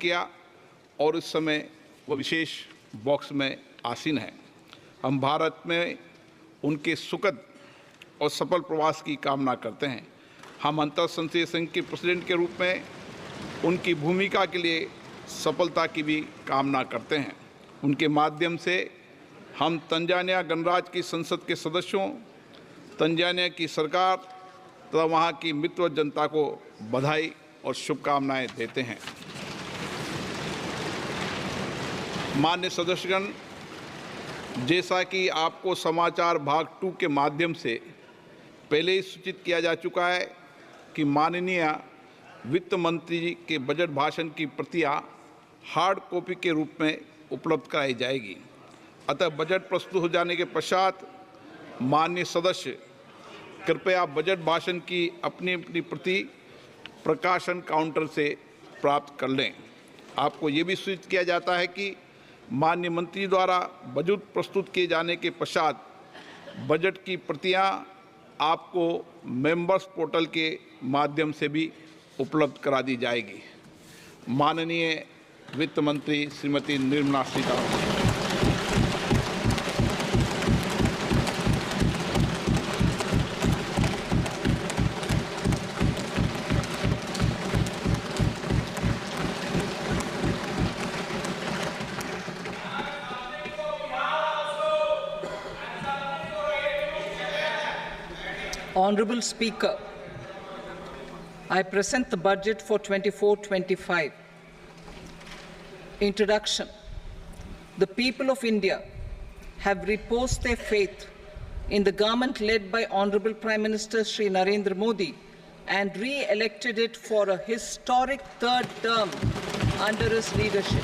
किया और इस समय वह विशेष बॉक्स में आसीन है। हम भारत में उनके सुखद और सफल प्रवास की कामना करते हैं। हम अंतर्संसदीय संघ के प्रेसिडेंट के रूप में उनकी भूमिका के लिए सफलता की भी कामना करते हैं। उनके माध्यम से हम तंजानिया गणराज्य की संसद के सदस्यों, तंजानिया की सरकार तथा वहाँ की मित्र जनता को बधाई और शुभकामनाएं देते हैं। मान्य सदस्यगण, जैसा कि आपको समाचार भाग 2 के माध्यम से पहले ही सूचित किया जा चुका है कि माननीय वित्त मंत्री जी के बजट भाषण की प्रतियां हार्ड कॉपी के रूप में उपलब्ध कराई जाएगी। अतः बजट प्रस्तुत हो जाने के पश्चात माननीय सदस्य कृपया बजट भाषण की अपनी अपनी प्रति प्रकाशन काउंटर से प्राप्त कर लें। आपको ये भी सूचित किया जाता है कि माननीय मंत्री द्वारा बजट प्रस्तुत किए जाने के पश्चात बजट की प्रतियां आपको मेंबर्स पोर्टल के माध्यम से भी उपलब्ध करा दी जाएगी। माननीय वित्त मंत्री Shrimati Nirmala Sitharaman. Honorable Speaker, I present the budget for 24-25. Introduction. The people of India have reposed their faith in the government led by Honorable Prime Minister Shri Narendra Modi and re-elected it for a historic third term under his leadership.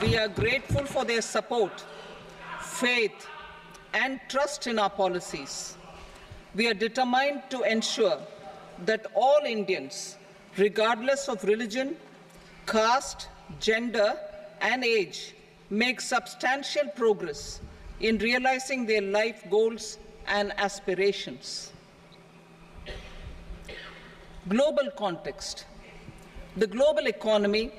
We are grateful for their support, faith, and trust in our policies. We are determined to ensure that all Indians, regardless of religion, caste, gender, and age, make substantial progress in realizing their life goals and aspirations. Global context. The global economy,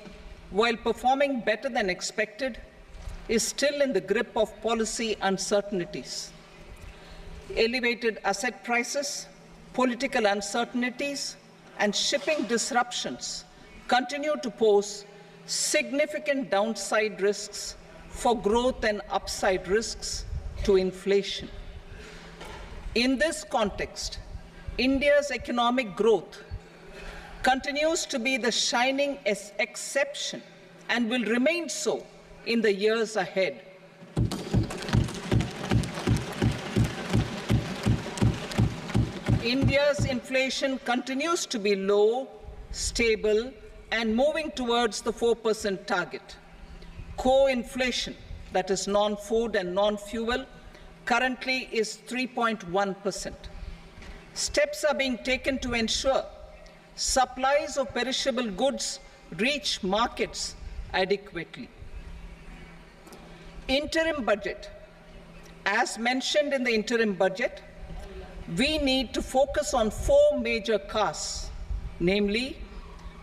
while performing better than expected, is still in the grip of policy uncertainties. Elevated asset prices, political uncertainties, and shipping disruptions continue to pose significant downside risks for growth and upside risks to inflation. In this context, India's economic growth continues to be the shining exception and will remain so in the years ahead. India's inflation continues to be low, stable, and moving towards the 4% target. Core inflation, that is non-food and non-fuel, currently is 3.1%. Steps are being taken to ensure supplies of perishable goods reach markets adequately. Interim budget. As mentioned in the interim budget, we need to focus on 4 major castes, namely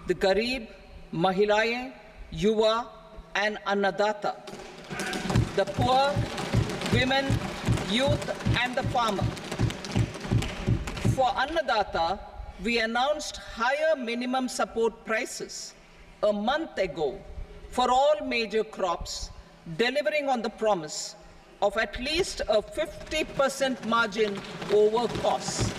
the Garib, Mahilaye, Yuva, and Annadata, the poor, women, youth, and the farmer. For Annadata, we announced higher minimum support prices a month ago for all major crops, delivering on the promise of at least a 50% margin over costs.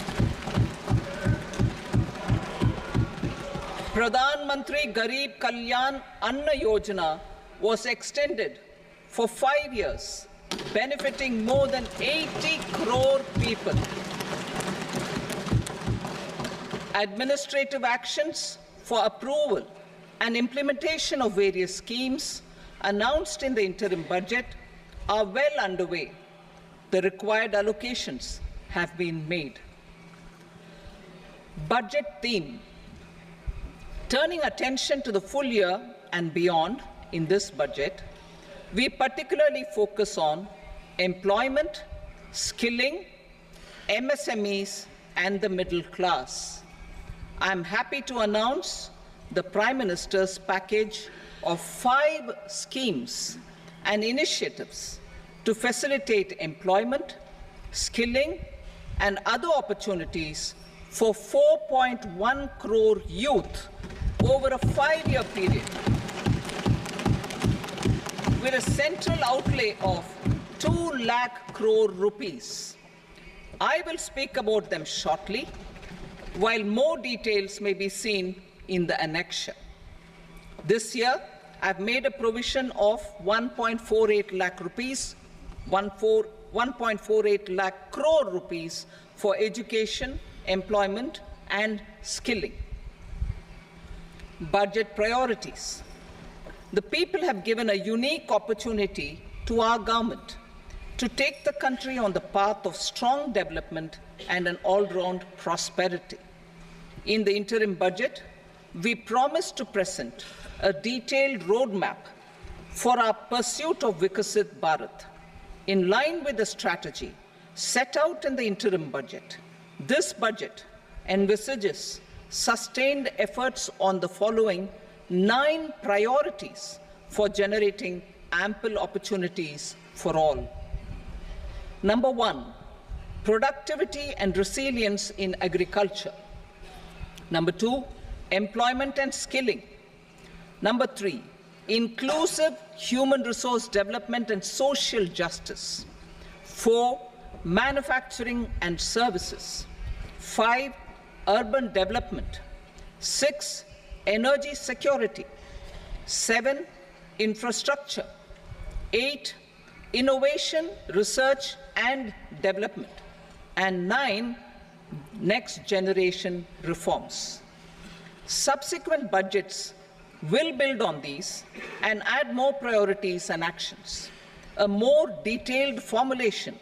Pradhan Mantri Garib Kalyan Anna Yojana was extended for 5 years, benefiting more than 80 crore people. Administrative actions for approval and implementation of various schemes announced in the interim budget are well underway. The required allocations have been made. Budget theme. Turning attention to the full year and beyond in this budget, we particularly focus on employment, skilling, MSMEs, and the middle class. I am happy to announce the Prime Minister's package of 5 schemes and initiatives to facilitate employment, skilling, and other opportunities for 4.1 crore youth over a 5-year period, with a central outlay of 2 lakh crore rupees. I will speak about them shortly, while more details may be seen in the annexure. This year, I've made a provision of 1.48 lakh rupees, 1.48 lakh crore rupees for education, employment, and skilling. Budget priorities. The people have given a unique opportunity to our government to take the country on the path of strong development and an all-round prosperity. In the interim budget, we promise to present a detailed roadmap for our pursuit of Vikasit Bharat. In line with the strategy set out in the interim budget, this budget envisages sustained efforts on the following 9 priorities for generating ample opportunities for all. Number 1, productivity and resilience in agriculture. Number 2, employment and skilling. Number 3, inclusive human resource development and social justice. 4, manufacturing and services. 5, urban development. 6, energy security. 7, infrastructure. 8, innovation, research and development. And 9, next generation reforms. Subsequent budgets will build on these and add more priorities and actions. A more detailed formulation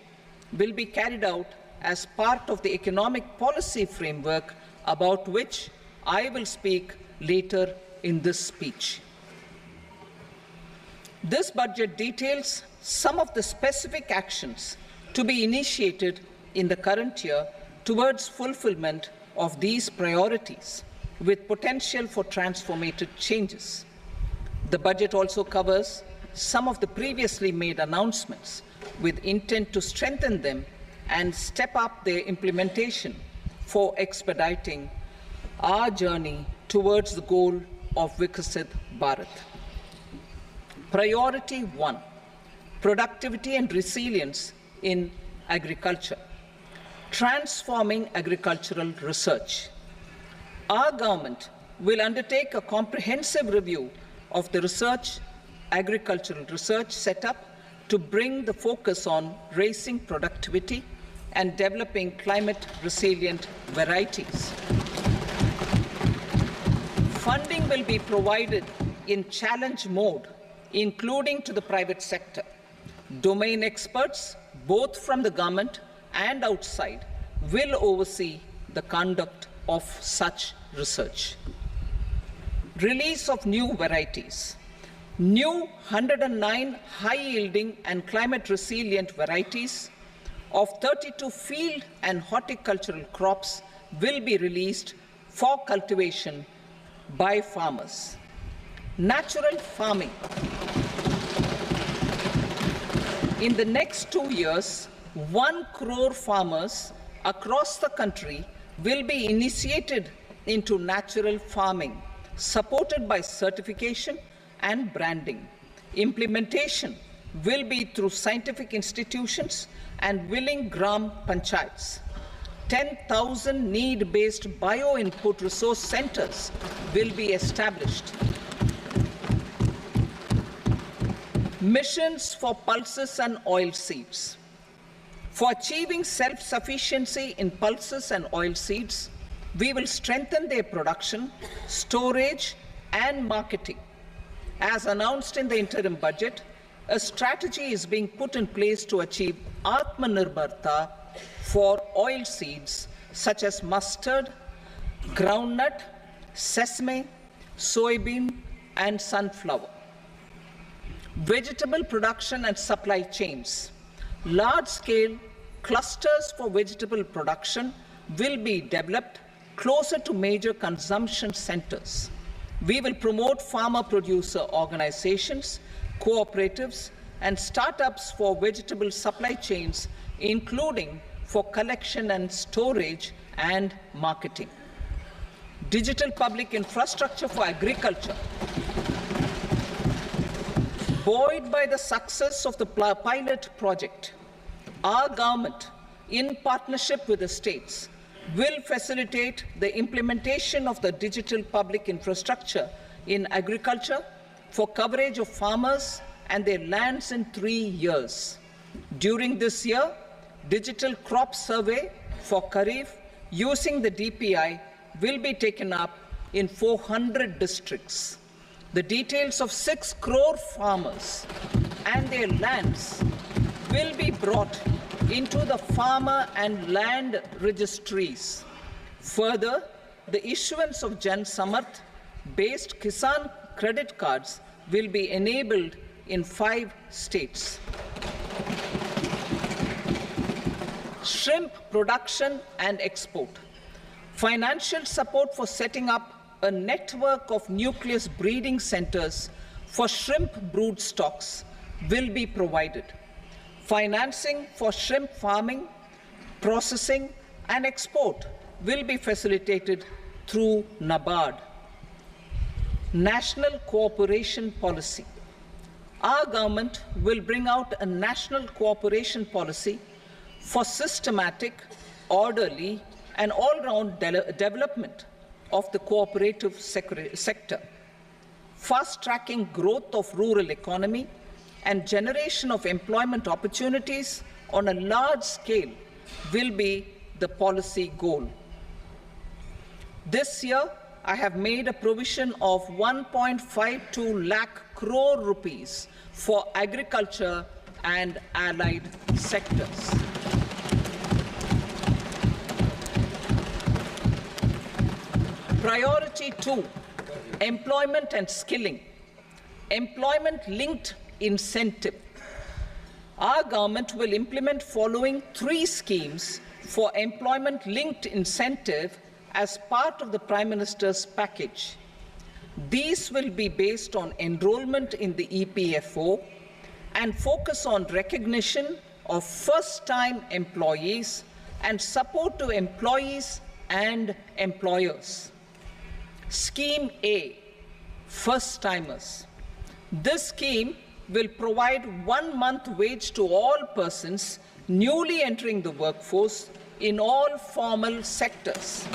will be carried out as part of the economic policy framework, about which I will speak later in this speech. This budget details some of the specific actions to be initiated in the current year towards fulfillment of these priorities, with potential for transformative changes. The budget also covers some of the previously made announcements, with intent to strengthen them and step up their implementation for expediting our journey towards the goal of Vikasit Bharat. Priority 1, productivity and resilience in agriculture. Transforming agricultural research. Our government will undertake a comprehensive review of the agricultural research setup to bring the focus on raising productivity and developing climate-resilient varieties. Funding will be provided in challenge mode, including to the private sector. Domain experts, both from the government and outside, will oversee the conduct of such research. Release of new varieties. New 109 high-yielding and climate-resilient varieties of 32 field and horticultural crops will be released for cultivation by farmers. Natural farming. In the next 2 years, 1 crore farmers across the country will be initiated into natural farming, supported by certification and branding. Implementation will be through scientific institutions and willing gram panchayats. 10,000 need-based bio-input resource centers will be established. Missions for pulses and oil seeds. For achieving self-sufficiency in pulses and oil seeds, we will strengthen their production, storage, and marketing. As announced in the interim budget, a strategy is being put in place to achieve Atmanirbharta for oil seeds such as mustard, groundnut, sesame, soybean, and sunflower. Vegetable production and supply chains. Large-scale clusters for vegetable production will be developed closer to major consumption centers. We will promote farmer-producer organizations, cooperatives, and startups for vegetable supply chains, including for collection and storage and marketing. Digital public infrastructure for agriculture. Buoyed by the success of the pilot project, our government, in partnership with the states, will facilitate the implementation of the digital public infrastructure in agriculture for coverage of farmers and their lands in 3 years. During this year, digital crop survey for Kharif using the DPI will be taken up in 400 districts. The details of 6 crore farmers and their lands will be brought into the farmer and land registries. Further, the issuance of Jan Samarth-based Kisan credit cards will be enabled in 5 states. Shrimp production and export. Financial support for setting up a network of nucleus breeding centers for shrimp brood stocks will be provided. Financing for shrimp farming, processing, and export will be facilitated through NABARD. National cooperation policy. Our government will bring out a national cooperation policy for systematic, orderly, and all-round development of the cooperative sector, fast-tracking growth of rural economy and generation of employment opportunities on a large scale will be the policy goal. This year, I have made a provision of 1.52 lakh crore rupees for agriculture and allied sectors. Priority 2, employment and skilling. Employment-linked incentive. Our government will implement following 3 schemes for employment-linked incentive as part of the Prime Minister's package. These will be based on enrollment in the EPFO and focus on recognition of first-time employees and support to employees and employers. Scheme A, first-timers. This scheme will provide 1 month wage to all persons newly entering the workforce in all formal sectors.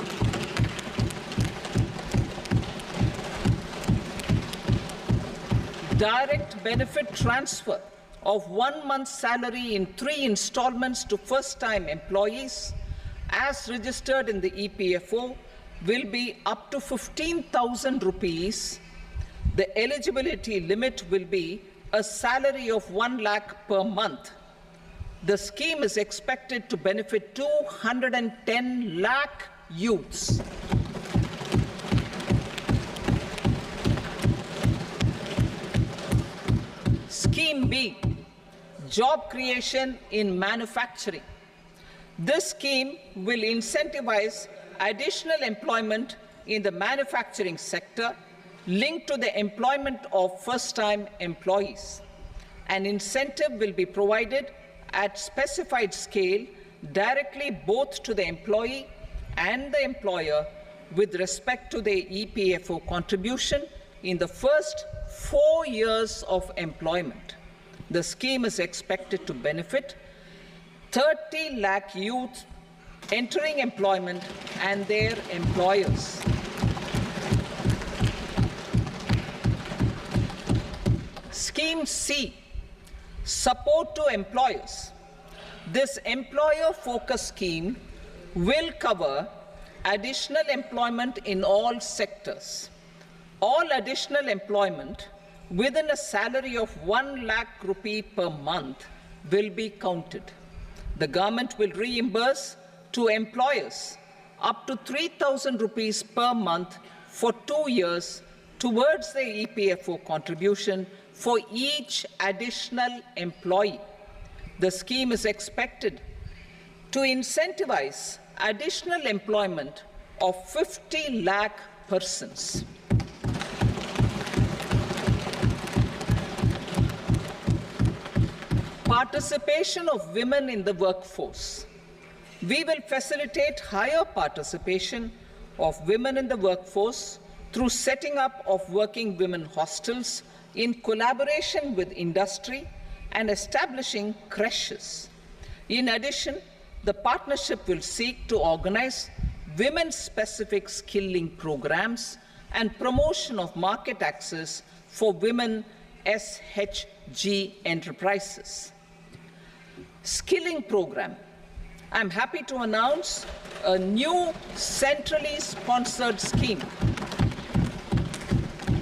Direct benefit transfer of 1 month's salary in 3 installments to first-time employees as registered in the EPFO will be up to 15,000 rupees. The eligibility limit will be a salary of 1 lakh per month. The scheme is expected to benefit 210 lakh youths. Scheme B, job creation in manufacturing. This scheme will incentivize additional employment in the manufacturing sector linked to the employment of first-time employees. An incentive will be provided at specified scale directly both to the employee and the employer with respect to their EPFO contribution in the first 4 years of employment. The scheme is expected to benefit 30 lakh youth entering employment and their employers. Scheme C, support to employers. This employer-focused scheme will cover additional employment in all sectors. All additional employment within a salary of 1 lakh rupee per month will be counted. The government will reimburse to employers up to 3,000 rupees per month for 2 years towards the EPFO contribution for each additional employee. The scheme is expected to incentivize additional employment of 50 lakh persons. Participation of women in the workforce. We will facilitate higher participation of women in the workforce through setting up of working women hostels in collaboration with industry and establishing creches. In addition, the partnership will seek to organize women-specific skilling programs and promotion of market access for women SHG enterprises. Skilling program. I'm happy to announce a new centrally sponsored scheme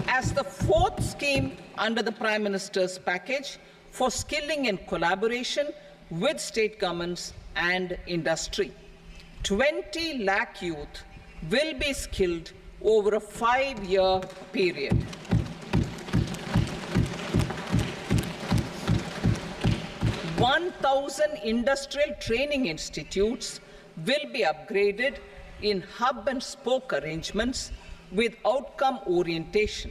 as the fourth scheme under the Prime Minister's package for skilling in collaboration with state governments and industry. 20 lakh youth will be skilled over a 5-year period. "1,000 industrial training institutes will be upgraded in hub and spoke arrangements with outcome orientation.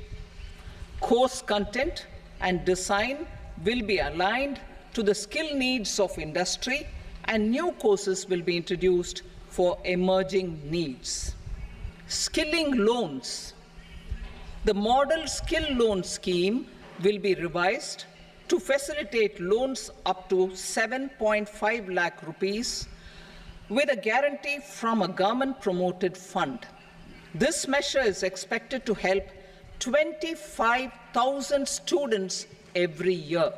Course content and design will be aligned to the skill needs of industry, and new courses will be introduced for emerging needs." Skilling loans. The model skill loan scheme will be revised to facilitate loans up to 7.5 lakh rupees with a guarantee from a government-promoted fund. This measure is expected to help 25,000 students every year.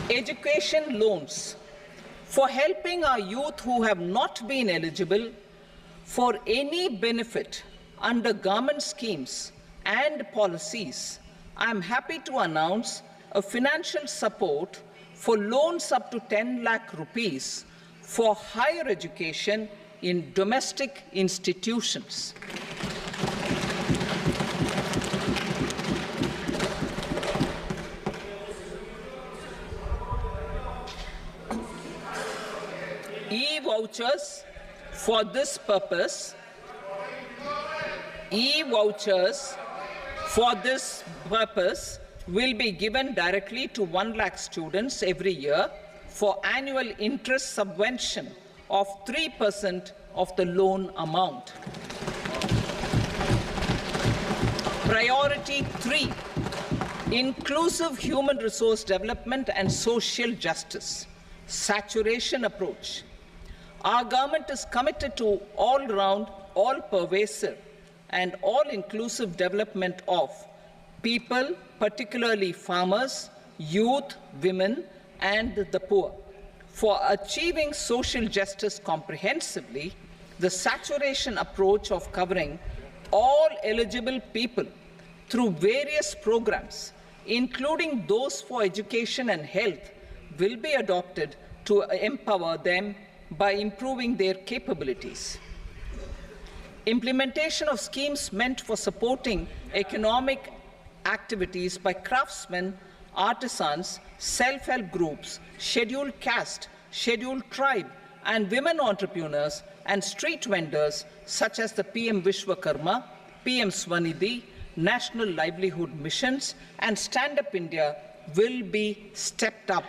Education loans. For helping our youth who have not been eligible for any benefit under government schemes and policies, I am happy to announce a financial support for loans up to 10 lakh rupees for higher education in domestic institutions. E-vouchers for this purpose. E-vouchers for this purpose will be given directly to 1 lakh students every year for annual interest subvention of 3% of the loan amount. Priority 3, inclusive human resource development and social justice. Saturation approach. Our government is committed to all-round, all-pervasive, and all-inclusive development of people, particularly farmers, youth, women, and the poor. For achieving social justice comprehensively, the saturation approach of covering all eligible people through various programs, including those for education and health, will be adopted to empower them by improving their capabilities. Implementation of schemes meant for supporting economic activities by craftsmen, artisans, self-help groups, scheduled caste, scheduled tribe, and women entrepreneurs and street vendors such as the PM Vishwakarma, PM Swanidhi, National Livelihood Missions, and Stand Up India will be stepped up.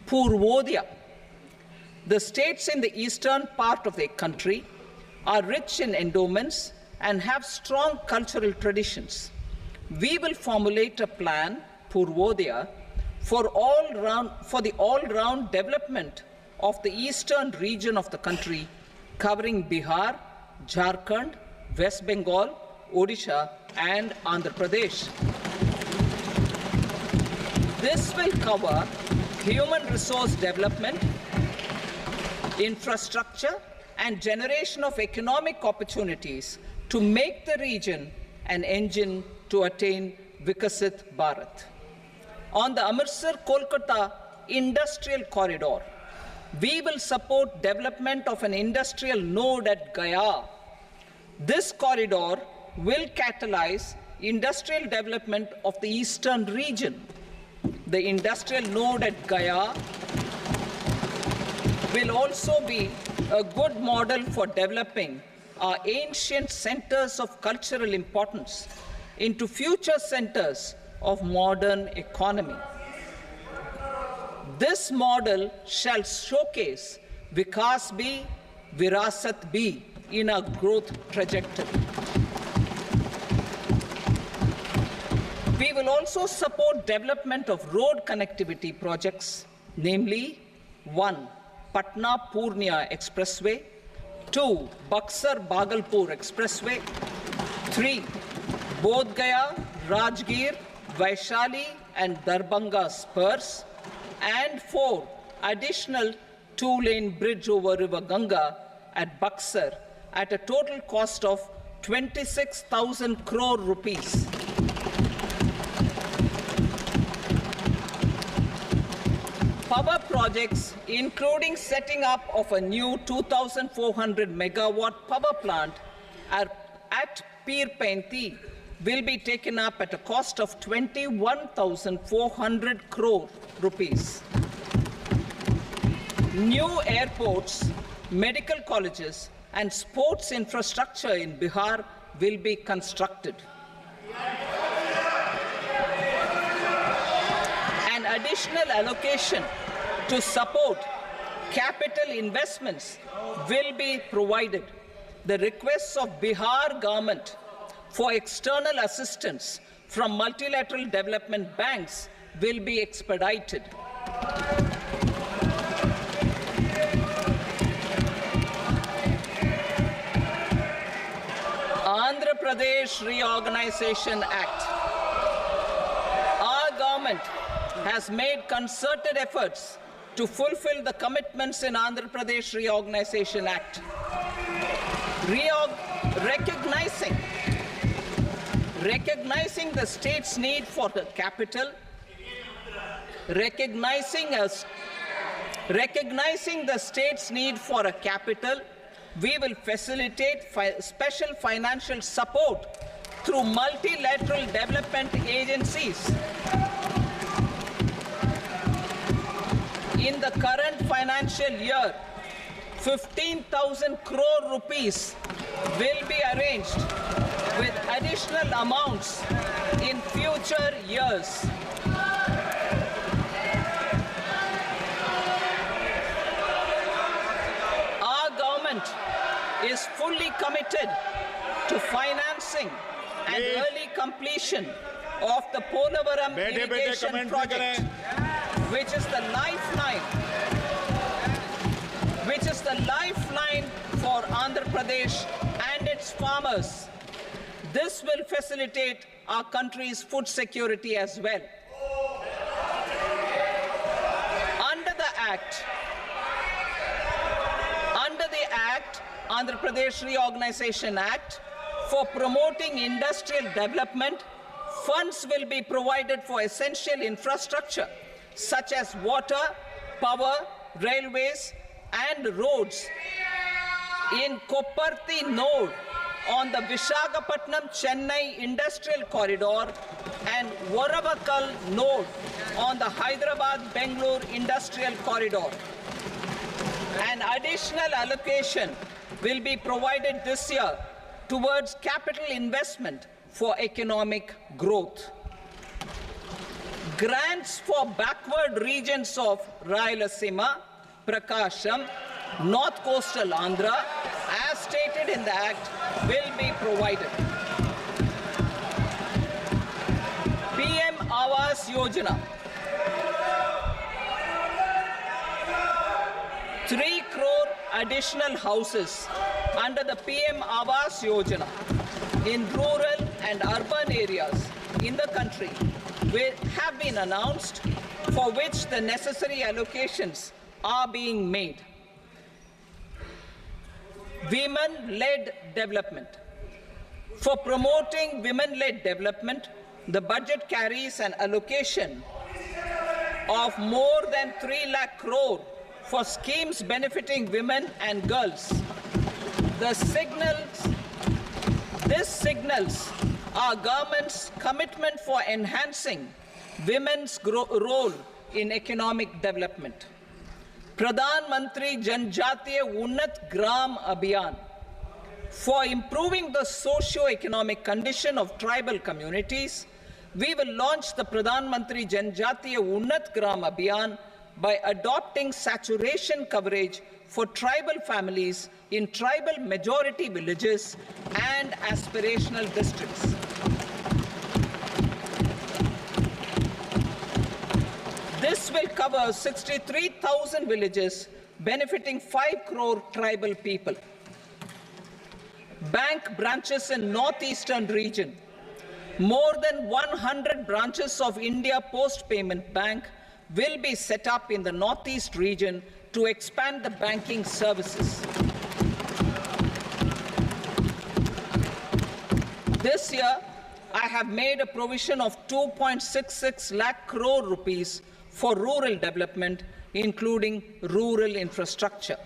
Purvodaya. The states in the eastern part of the country are rich in endowments and have strong cultural traditions. We will formulate a plan, Purvodaya, for the all-round development of the eastern region of the country, covering Bihar, Jharkhand, West Bengal, Odisha, and Andhra Pradesh. This will cover human resource development, infrastructure, and generation of economic opportunities to make the region an engine to attain Vikasit Bharat. On the Amritsar-Kolkata industrial corridor, we will support development of an industrial node at Gaya. This corridor will catalyze industrial development of the eastern region. the industrial node at Gaya will also be a good model for developing our ancient centers of cultural importance into future centers of modern economy. This model shall showcase Vikas B, Virasat B in our growth trajectory. We will also support development of road connectivity projects, namely 1. Patna-Purnia Expressway, 2. Buxar-Bhagalpur Expressway, 3. Bodh Gaya, Rajgir, Vaishali and Darbhanga spurs, and 4. Additional 2-lane bridge over River Ganga at Buxar at a total cost of 26,000 crore rupees. Power projects, including setting up of a new 2,400 megawatt power plant at Pir Painti, will be taken up at a cost of 21,400 crore rupees. New airports, medical colleges, and sports infrastructure in Bihar will be constructed. An additional allocation to support capital investments will be provided. The requests of Bihar government for external assistance from multilateral development banks will be expedited. Andhra Pradesh Reorganization Act. Our government has made concerted efforts to fulfill the commitments in Andhra Pradesh Reorganization Act. Recognizing the state's need for the capital, recognizing the state's need for a capital, we will facilitate special financial support through multilateral development agencies. In the current financial year, 15,000 crore rupees will be arranged with additional amounts in future years. Our government is fully committed to financing and early completion of the Polavaram irrigation project, which is the lifeline for Andhra Pradesh and its farmers. This will facilitate our country's food security as well. Under the Andhra Pradesh Reorganization Act, for promoting industrial development, funds will be provided for essential infrastructure such as water, power, railways, and roads in Kopparthi node on the Visakhapatnam-Chennai industrial corridor and Varavakal node on the Hyderabad-Bengaluru industrial corridor. An additional allocation will be provided this year towards capital investment for economic growth. Grants for backward regions of Rayalaseema, Prakasham, North Coastal Andhra, as stated in the Act, will be provided. PM Awas Yojana. 3 crore additional houses under the PM Awas Yojana in rural and urban areas in the country have been announced, for which the necessary allocations are being made. Women-led development. For promoting women-led development, the budget carries an allocation of more than 3 lakh crore for schemes benefiting women and girls. This signals our government's commitment for enhancing women's role in economic development. Pradhan Mantri Janjatiya Unnat Gram Abhiyan, for improving the socio-economic condition of tribal communities, we will launch the Pradhan Mantri Janjatiya Unnat Gram Abhiyan by adopting saturation coverage for tribal families in tribal majority villages and aspirational districts. This will cover 63,000 villages, benefiting 5 crore tribal people. Bank branches in northeastern region. More than 100 branches of India Post Payment Bank will be set up in the northeast region to expand the banking services. This year, I have made a provision of 2.66 lakh crore rupees for rural development, including rural infrastructure.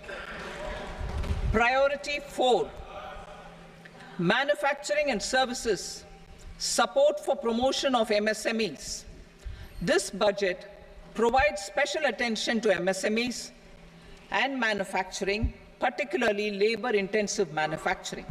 Priority 4, manufacturing and services, support for promotion of MSMEs. This budget provides special attention to MSMEs and manufacturing, particularly labor-intensive manufacturing.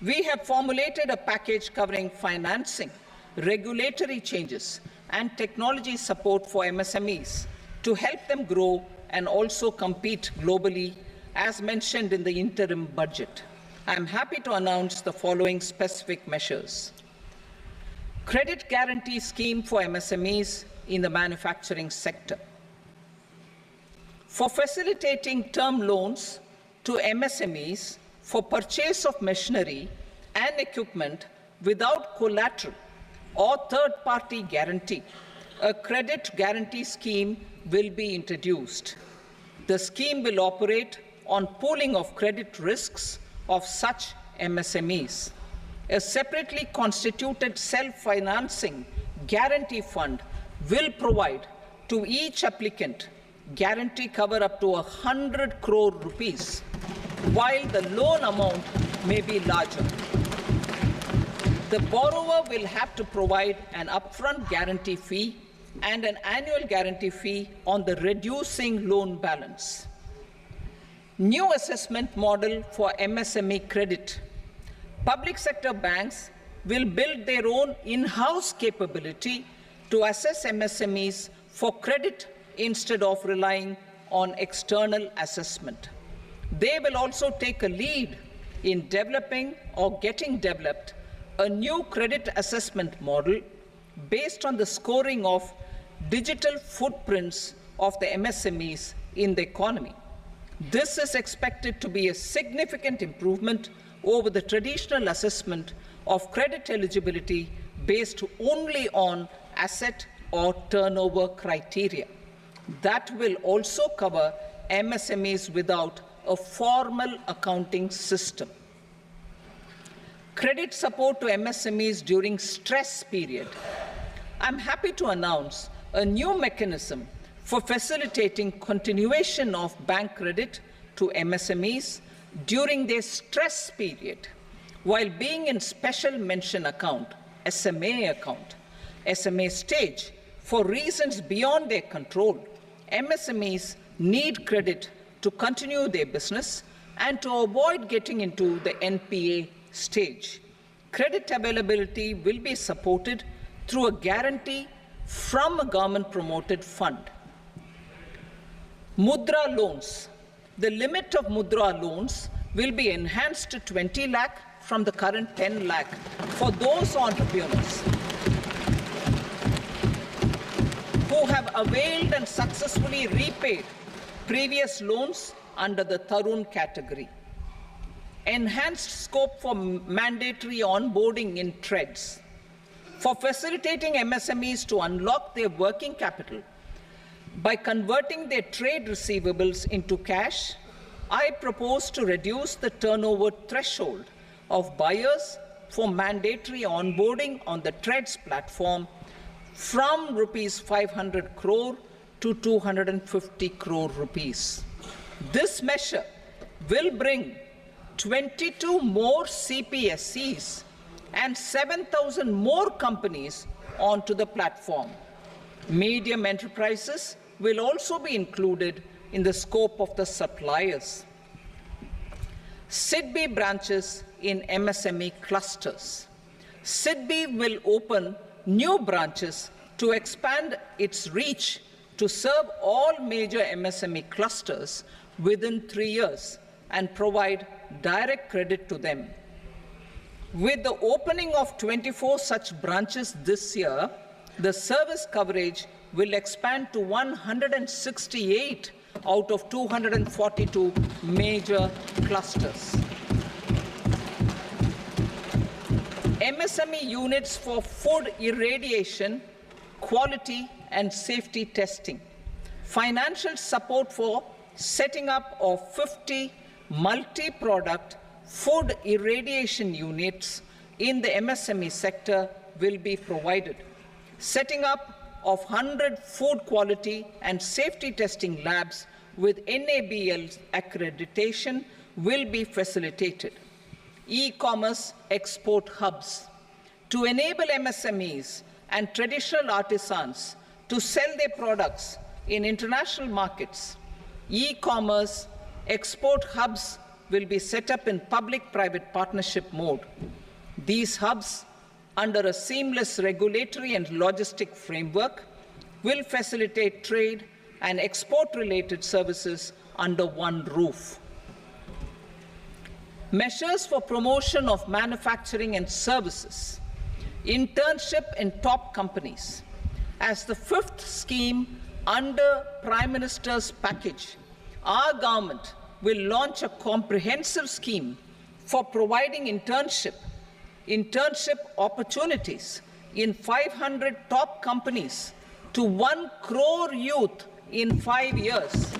We have formulated a package covering financing, regulatory changes, and technology support for MSMEs to help them grow and also compete globally, as mentioned in the interim budget. I am happy to announce the following specific measures. Credit guarantee scheme for MSMEs in the manufacturing sector. For facilitating term loans to MSMEs for purchase of machinery and equipment without collateral or third-party guarantee, a credit guarantee scheme will be introduced. The scheme will operate on pooling of credit risks of such MSMEs. A separately constituted self-financing guarantee fund will provide to each applicant guarantee cover up to 100 crore rupees, while the loan amount may be larger. The borrower will have to provide an upfront guarantee fee and an annual guarantee fee on the reducing loan balance. New assessment model for MSME credit. Public sector banks will build their own in-house capability to assess MSMEs for credit instead of relying on external assessment. They will also take a lead in developing or getting developed a new credit assessment model based on the scoring of digital footprints of the MSMEs in the economy. This is expected to be a significant improvement over the traditional assessment of credit eligibility based only on asset or turnover criteria. That will also cover MSMEs without a formal accounting system. Credit support to MSMEs during stress period. I'm happy to announce a new mechanism for facilitating continuation of bank credit to MSMEs during their stress period while being in special mention account, SMA stage, for reasons beyond their control. MSMEs need credit to continue their business and to avoid getting into the NPA stage. Credit availability will be supported through a guarantee from a government-promoted fund. Mudra loans. The limit of Mudra loans will be enhanced to 20 lakh from the current 10 lakh for those entrepreneurs who have availed and successfully repaid previous loans under the Tarun category. Enhanced scope for mandatory onboarding in trades. For facilitating MSMEs to unlock their working capital by converting their trade receivables into cash, I propose to reduce the turnover threshold of buyers for mandatory onboarding on the trades platform from rupees 500 crore to 250 crore rupees. This measure will bring 22 more CPSCs and 7,000 more companies onto the platform. Medium enterprises will also be included in the scope of the suppliers. SIDBI branches in MSME clusters. SIDBI will open new branches to expand its reach to serve all major MSME clusters within 3 years and provide direct credit to them. With the opening of 24 such branches this year, the service coverage will expand to 168 out of 242 major clusters. MSME units for food irradiation, quality and safety testing. Financial support for setting up of 50 multi-product food irradiation units in the MSME sector will be provided. Setting up of 100 food quality and safety testing labs with NABL accreditation will be facilitated. E-commerce export hubs. To enable MSMEs and traditional artisans to sell their products in international markets, e-commerce export hubs will be set up in public-private partnership mode. These hubs, under a seamless regulatory and logistic framework, will facilitate trade and export-related services under one roof. Measures for promotion of manufacturing and services. Internship in top companies. As the fifth scheme under Prime Minister's package, our government will launch a comprehensive scheme for providing internship opportunities in 500 top companies to 1 crore youth in 5 years.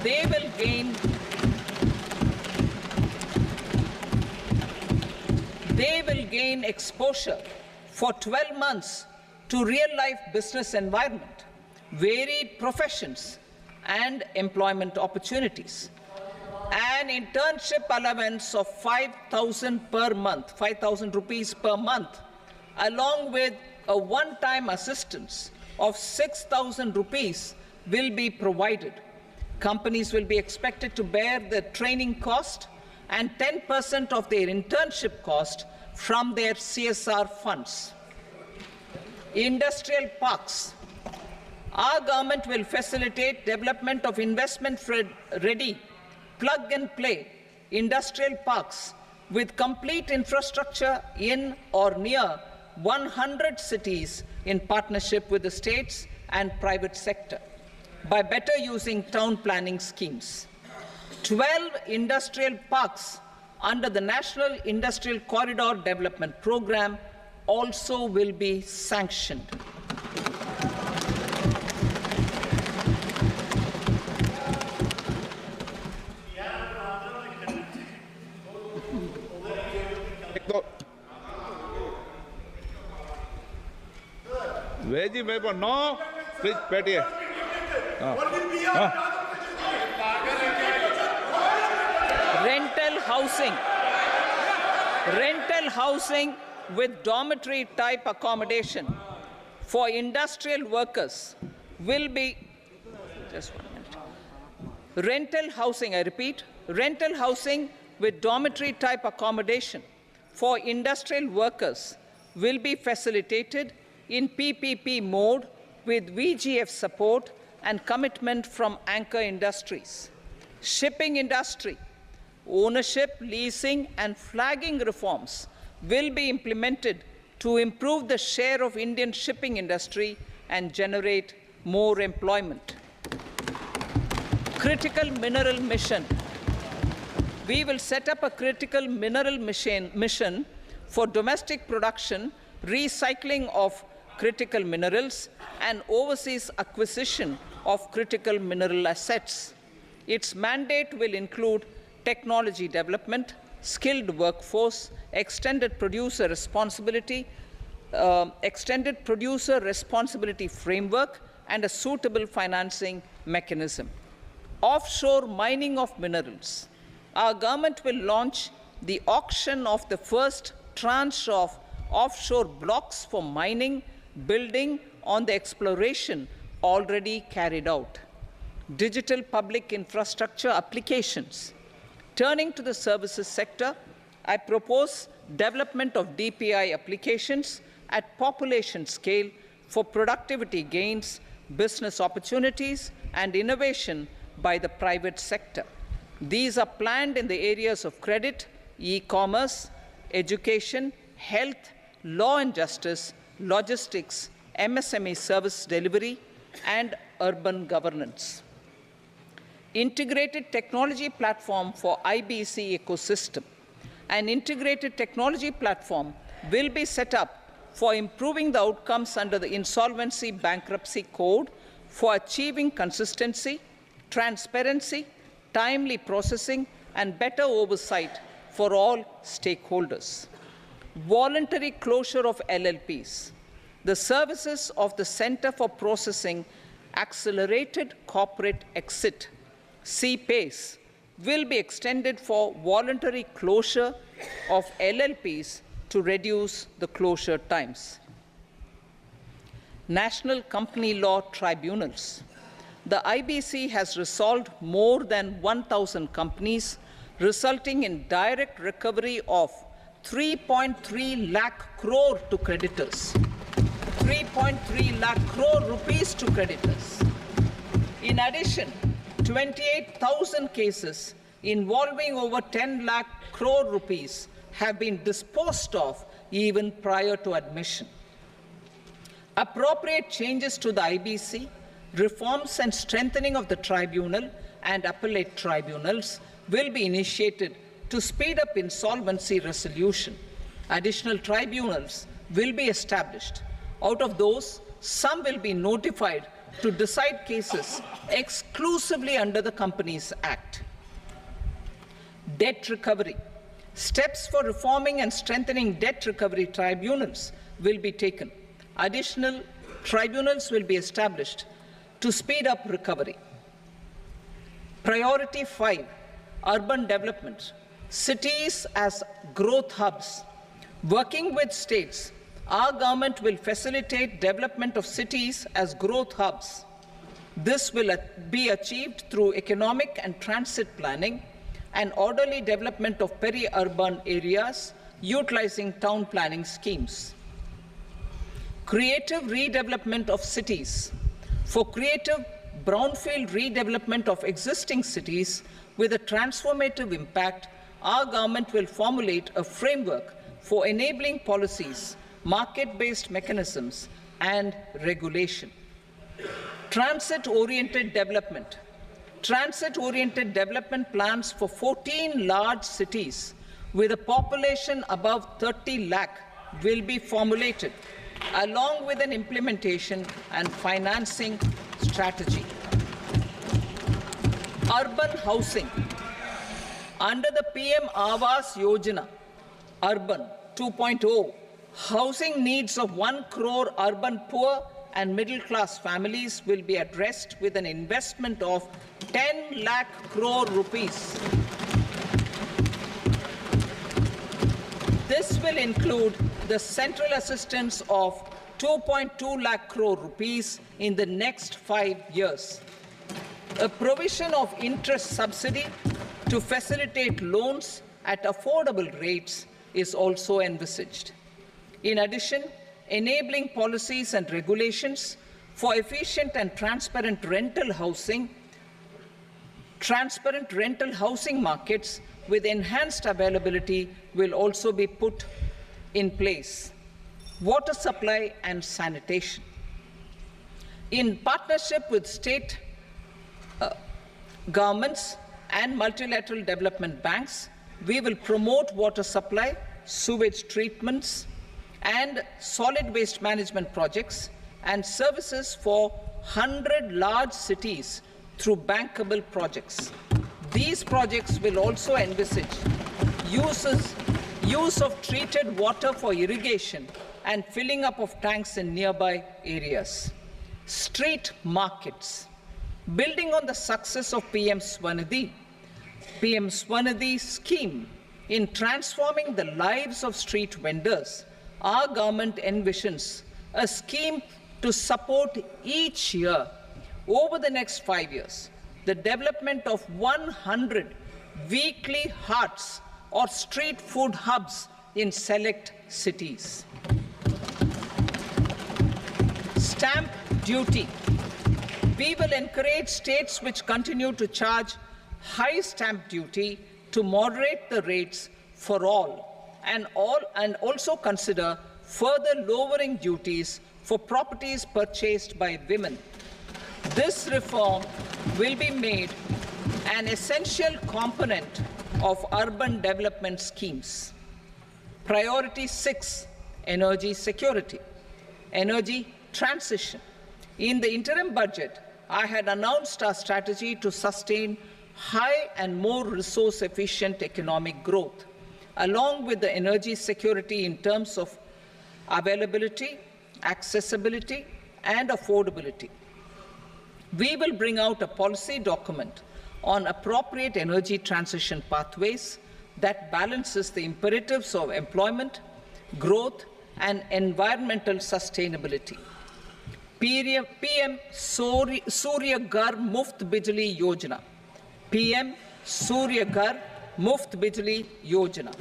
They will gain exposure for 12 months to real-life business environment, varied professions, and employment opportunities. An internship allowance of 5,000 per month, 5,000 rupees per month, along with a one-time assistance of 6,000 rupees will be provided. Companies will be expected to bear the training cost and 10% of their internship cost from their CSR funds. Industrial parks. Our government will facilitate development of investment-ready, plug-and-play industrial parks with complete infrastructure in or near 100 cities in partnership with the states and private sector by better using town planning schemes. 12 industrial parks under the National Industrial Corridor Development Program also will be sanctioned. Veggie member, no, please, Patty. Rental housing with dormitory type accommodation for industrial workers will be, just 1 minute. Rental housing, I repeat, rental housing with dormitory type accommodation for industrial workers will be facilitated in PPP mode with VGF support and commitment from anchor industries. Shipping industry, ownership, leasing and flagging reforms will be implemented to improve the share of Indian shipping industry and generate more employment. Critical mineral mission. We will set up a critical mineral mission for domestic production, recycling of critical minerals, and overseas acquisition of critical mineral assets. Its mandate will include technology development, skilled workforce, extended producer responsibility framework, and a suitable financing mechanism. Offshore mining of minerals. Our government will launch the auction of the first tranche of offshore blocks for mining, building on the exploration already carried out. Digital public infrastructure applications. Turning to the services sector, I propose development of DPI applications at population scale for productivity gains, business opportunities, and innovation by the private sector. These are planned in the areas of credit, e-commerce, education, health, law and justice, logistics, MSME service delivery, and urban governance. Integrated technology platform for IBC ecosystem. An integrated technology platform will be set up for improving the outcomes under the Insolvency Bankruptcy Code for achieving consistency, transparency, timely processing, and better oversight for all stakeholders. Voluntary closure of LLPs. The services of the Center for Processing Accelerated Corporate Exit, CPACE, will be extended for voluntary closure of LLPs to reduce the closure times. National Company Law Tribunals. The IBC has resolved more than 1,000 companies, resulting in direct recovery of 3.3 lakh crore to creditors. 3.3 lakh crore rupees to creditors. In addition, 28,000 cases involving over 10 lakh crore rupees have been disposed of even prior to admission. Appropriate changes to the IBC, reforms and strengthening of the tribunal and appellate tribunals will be initiated to speed up insolvency resolution. Additional tribunals will be established. Out of those, some will be notified to decide cases exclusively under the Companies Act. Debt recovery. Steps for reforming and strengthening debt recovery tribunals will be taken. Additional tribunals will be established to speed up recovery. Priority 5, urban development. Cities as growth hubs. Working with states, our government will facilitate development of cities as growth hubs. This will be achieved through economic and transit planning and orderly development of peri-urban areas utilizing town planning schemes. Creative redevelopment of cities. For creative brownfield redevelopment of existing cities with a transformative impact, our government will formulate a framework for enabling policies, market-based mechanisms, and regulation. Transit-oriented development. Transit-oriented development plans for 14 large cities with a population above 30 lakh will be formulated, along with an implementation and financing strategy. Urban housing. Under the PM Awas Yojana, Urban 2.0, housing needs of 1 crore urban poor and middle-class families will be addressed with an investment of 10 lakh crore rupees. This will include the central assistance of 2.2 lakh crore rupees in the next 5 years. A provision of interest subsidy to facilitate loans at affordable rates is also envisaged. In addition, enabling policies and regulations for efficient and transparent rental housing markets with enhanced availability will also be put in place. Water supply and sanitation. In partnership with state governments and multilateral development banks, we will promote water supply, sewage treatments, and solid waste management projects and services for 100 large cities through bankable projects. These projects will also envisage use of treated water for irrigation and filling up of tanks in nearby areas. Street markets. Building on the success of PM Swanidhi scheme in transforming the lives of street vendors, our government envisions a scheme to support each year, over the next 5 years, the development of 100 weekly hearts or street food hubs in select cities. Stamp duty. We will encourage states which continue to charge high stamp duty to moderate the rates for all and also consider further lowering duties for properties purchased by women. This reform will be made an essential component of urban development schemes. Priority 6, energy security, energy transition. In the interim budget, I had announced our strategy to sustain high and more resource-efficient economic growth, along with the energy security in terms of availability, accessibility, and affordability. We will bring out a policy document on appropriate energy transition pathways that balances the imperatives of employment, growth, and environmental sustainability. PM Surya Ghar Muft Bijli Yojana. PM Surya Ghar Muft Bijli Yojana.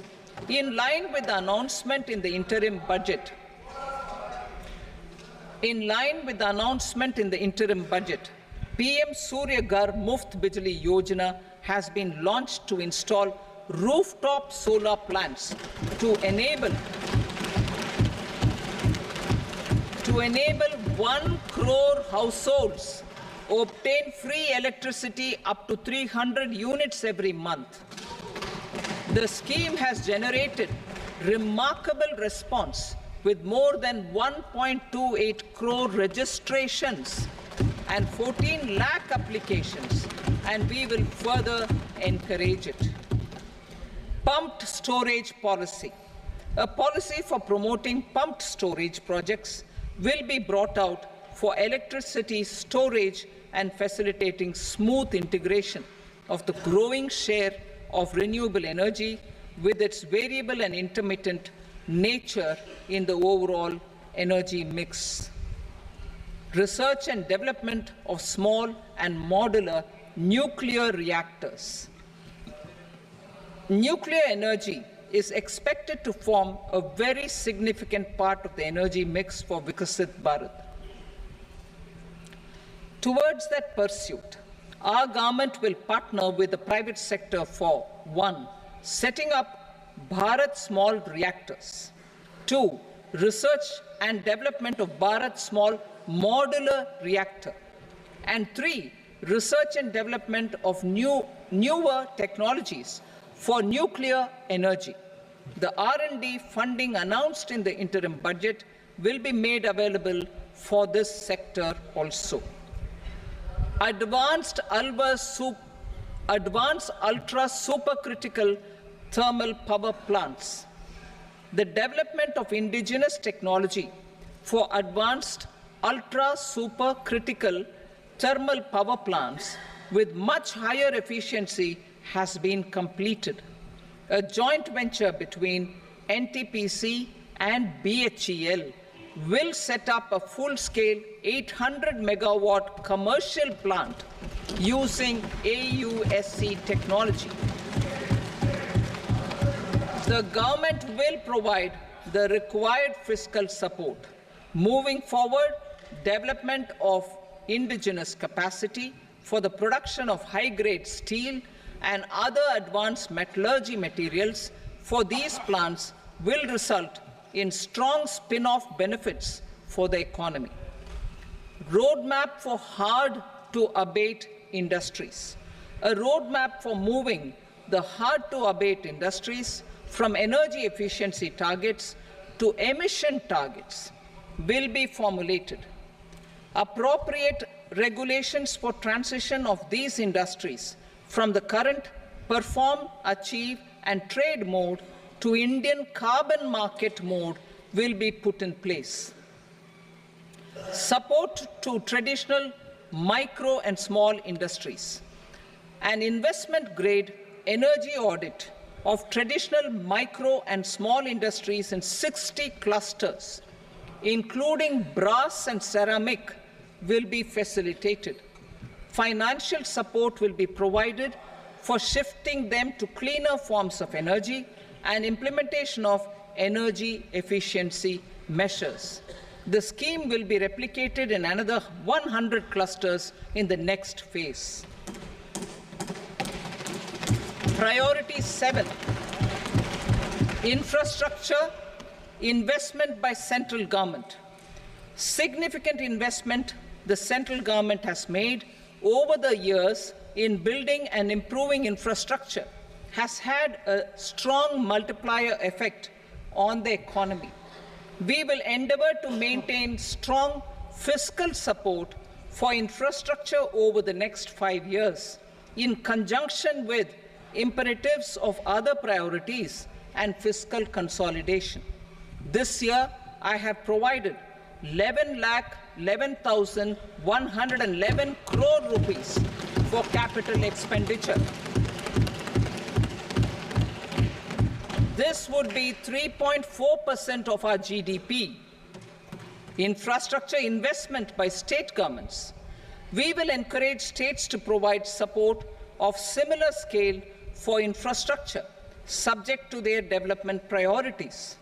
In line with the announcement in the interim budget, PM Surya Ghar Muft Bijli Yojana has been launched to install rooftop solar plants to enable 1 crore households obtain free electricity up to 300 units every month. The scheme has generated remarkable response with more than 1.28 crore registrations and 14 lakh applications, and we will further encourage it. Pumped storage policy. A policy for promoting pumped storage projects will be brought out for electricity storage and facilitating smooth integration of the growing share of renewable energy with its variable and intermittent nature in the overall energy mix. Research and development of small and modular nuclear reactors. Nuclear energy is expected to form a very significant part of the energy mix for Vikasit Bharat. Towards that pursuit, our government will partner with the private sector for 1. Setting up Bharat Small Reactors, 2. Research and development of Bharat Small Modular Reactor, and 3. Research and development of newer technologies for nuclear energy. The R&D funding announced in the interim budget will be made available for this sector also. Advanced ultra supercritical thermal power plants. The development of indigenous technology for advanced ultra supercritical thermal power plants with much higher efficiency has been completed. A joint venture between NTPC and BHEL will set up a full-scale 800 megawatt commercial plant using AUSC technology. The government will provide the required fiscal support. Moving forward, development of indigenous capacity for the production of high-grade steel and other advanced metallurgy materials for these plants will result in strong spin-off benefits for the economy. Roadmap for hard-to-abate industries. A roadmap for moving the hard-to-abate industries from energy efficiency targets to emission targets will be formulated. Appropriate regulations for transition of these industries from the current perform, achieve, and trade mode to Indian carbon market mode will be put in place. Support to traditional micro and small industries. An investment-grade energy audit of traditional micro and small industries in 60 clusters, including brass and ceramic, will be facilitated. Financial support will be provided for shifting them to cleaner forms of energy and implementation of energy efficiency measures. The scheme will be replicated in another 100 clusters in the next phase. Priority 7, infrastructure investment by central government. Significant investment the central government has made over the years in building and improving infrastructure has had a strong multiplier effect on the economy. We will endeavor to maintain strong fiscal support for infrastructure over the next 5 years, in conjunction with imperatives of other priorities and fiscal consolidation. This year, I have provided 11,11,111 crore rupees for capital expenditure. This would be 3.4% of our GDP. Infrastructure investment by state governments. We will encourage states to provide support of similar scale for infrastructure, subject to their development priorities.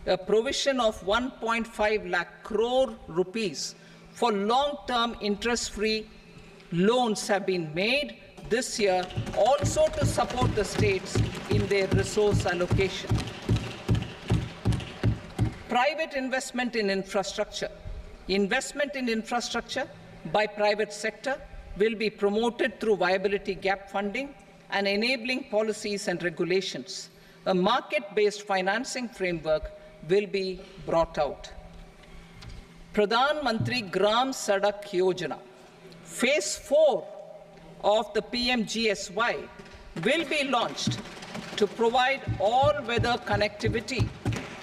A provision of 1.5 lakh crore rupees for long-term interest-free loans have been made this year, also to support the states in their resource allocation. Private investment in infrastructure. Investment in infrastructure by private sector will be promoted through viability gap funding and enabling policies and regulations. A market-based financing framework will be brought out. Pradhan Mantri Gram Sadak Yojana, Phase 4 of the PMGSY will be launched to provide all-weather connectivity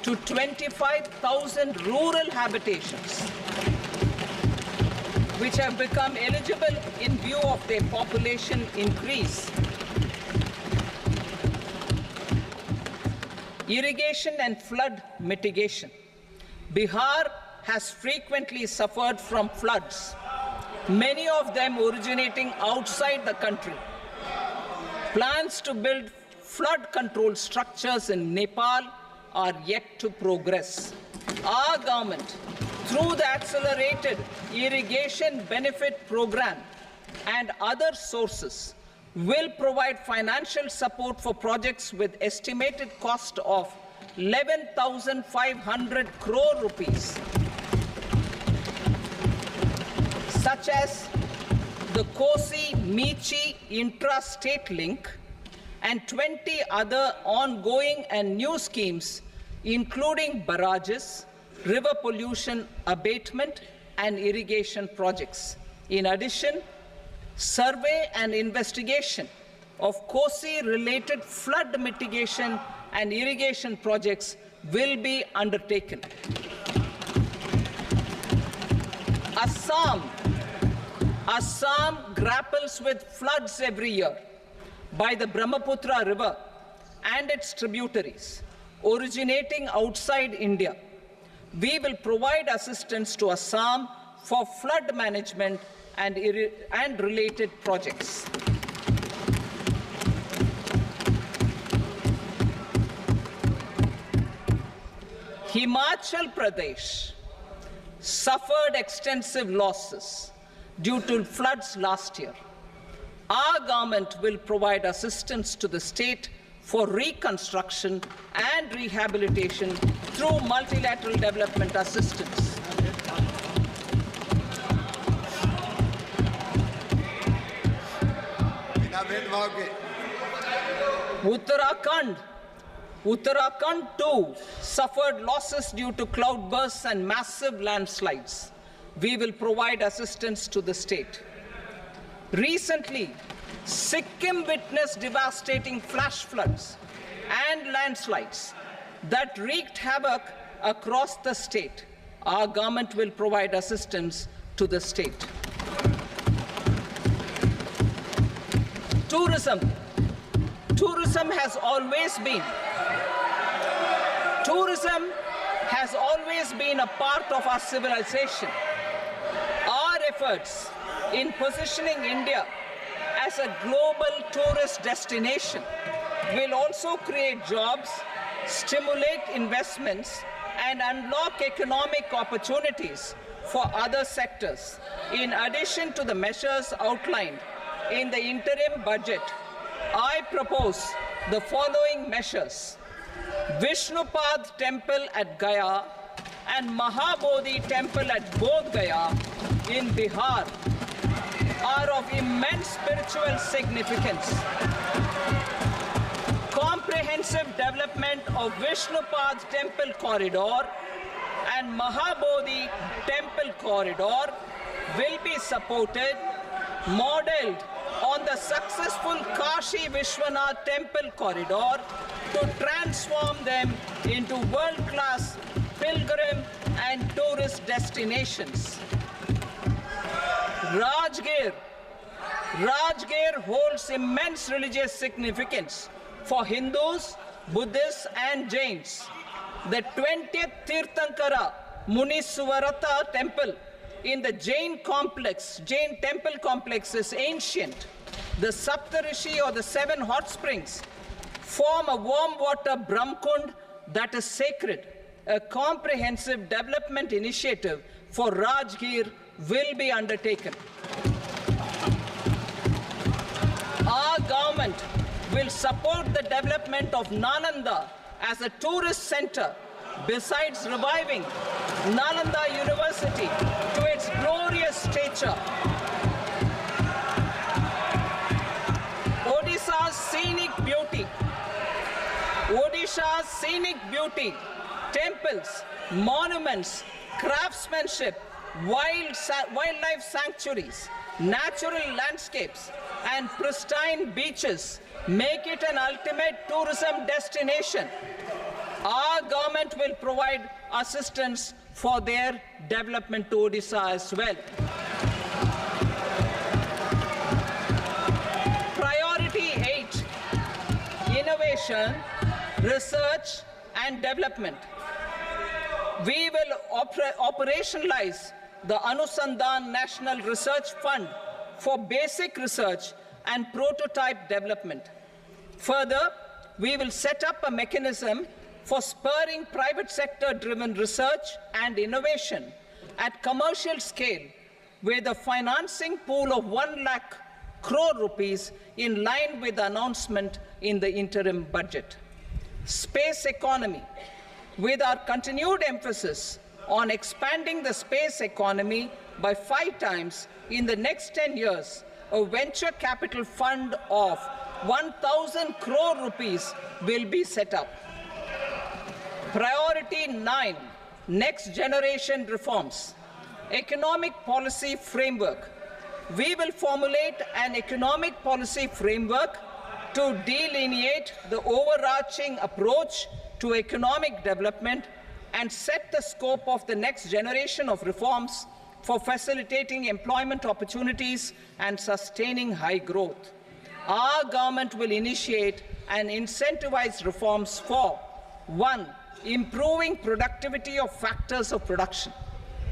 to 25,000 rural habitations, which have become eligible in view of their population increase. Irrigation and flood mitigation. Bihar has frequently suffered from floods, many of them originating outside the country. Plans to build flood control structures in Nepal are yet to progress. Our government, through the Accelerated Irrigation Benefit Program and other sources, will provide financial support for projects with estimated cost of 11,500 crore rupees, such as the Kosi-Michi intra-state link and 20 other ongoing and new schemes, including barrages, river pollution abatement, and irrigation projects. In addition, survey and investigation of Kosi-related flood mitigation and irrigation projects will be undertaken. Assam grapples with floods every year by the Brahmaputra River and its tributaries originating outside India. We will provide assistance to Assam for flood management and related projects. Himachal Pradesh suffered extensive losses due to floods last year. Our government will provide assistance to the state for reconstruction and rehabilitation through multilateral development assistance. Uttarakhand too suffered losses due to cloudbursts and massive landslides. We will provide assistance to the state. Recently, Sikkim witnessed devastating flash floods and landslides that wreaked havoc across the state. Our government will provide assistance to the state. tourism has always been a part of our civilization. Our efforts in positioning India as a global tourist destination will also create jobs, stimulate investments, and unlock economic opportunities for other sectors. In addition to the measures outlined in the interim budget, I propose the following measures. Vishnupad Temple at Gaya and Mahabodhi Temple at Bodh Gaya in Bihar are of immense spiritual significance. Comprehensive development of Vishnupad Temple Corridor and Mahabodhi Temple Corridor will be supported, modeled on the successful Kashi Vishwanath Temple Corridor to transform them into world-class pilgrim and tourist destinations. Rajgir holds immense religious significance for Hindus, Buddhists, and Jains. The 20th Tirthankara Muniswarata temple in the Jain temple complex is ancient. The Saptarishi, or the 7 hot springs, form a warm water Brahmkund that is sacred. A comprehensive development initiative for Rajgir will be undertaken. Our government will support the development of Nalanda as a tourist center, besides reviving Nalanda University to its glorious stature. Odisha's scenic beauty, temples, monuments, craftsmanship, wildlife sanctuaries, natural landscapes, and pristine beaches make it an ultimate tourism destination. Our government will provide assistance for their development to Odisha as well. Priority 8, innovation, research, and development. We will operationalize the Anusandhan National Research Fund for basic research and prototype development. Further, we will set up a mechanism for spurring private sector-driven research and innovation at commercial scale, with a financing pool of 1 lakh crore rupees in line with the announcement in the interim budget. Space economy. With our continued emphasis on expanding the space economy by 5 times in the next 10 years, a venture capital fund of 1,000 crore rupees will be set up. Priority 9, next generation reforms. Economic policy framework. We will formulate an economic policy framework to delineate the overarching approach to economic development and set the scope of the next generation of reforms for facilitating employment opportunities and sustaining high growth. Our government will initiate and incentivize reforms for 1. Improving productivity of factors of production,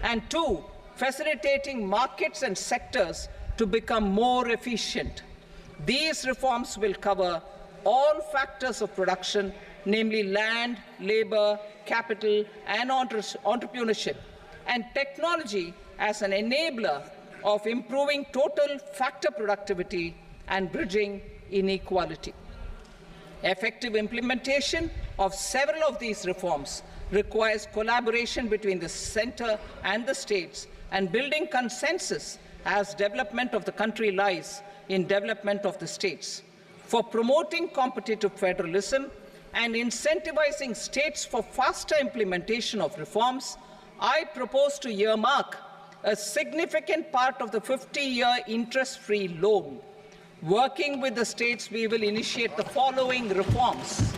and 2. Facilitating markets and sectors to become more efficient. These reforms will cover all factors of production, namely land, labor, capital, and entrepreneurship, and technology as an enabler of improving total factor productivity and bridging inequality. Effective implementation of several of these reforms requires collaboration between the center and the states, and building consensus as development of the country lies in development of the states. For promoting competitive federalism and incentivizing states for faster implementation of reforms, I propose to earmark a significant part of the 50-year interest-free loan. Working with the states, we will initiate the following reforms.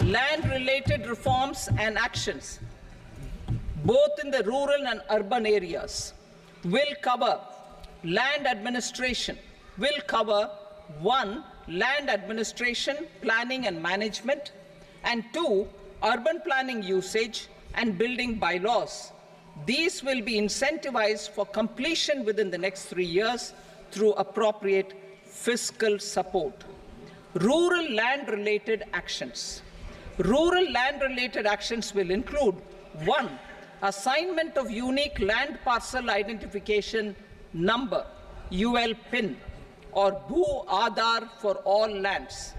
Land-related reforms and actions, both in the rural and urban areas, will cover land administration will cover 1. Land administration, planning and management, and 2. Urban planning usage and building bylaws. These will be incentivized for completion within the next 3 years through appropriate fiscal support. Rural land-related actions. Rural land-related actions will include 1. Assignment of unique land parcel identification number, UL PIN, or Bhu Aadhaar for all lands.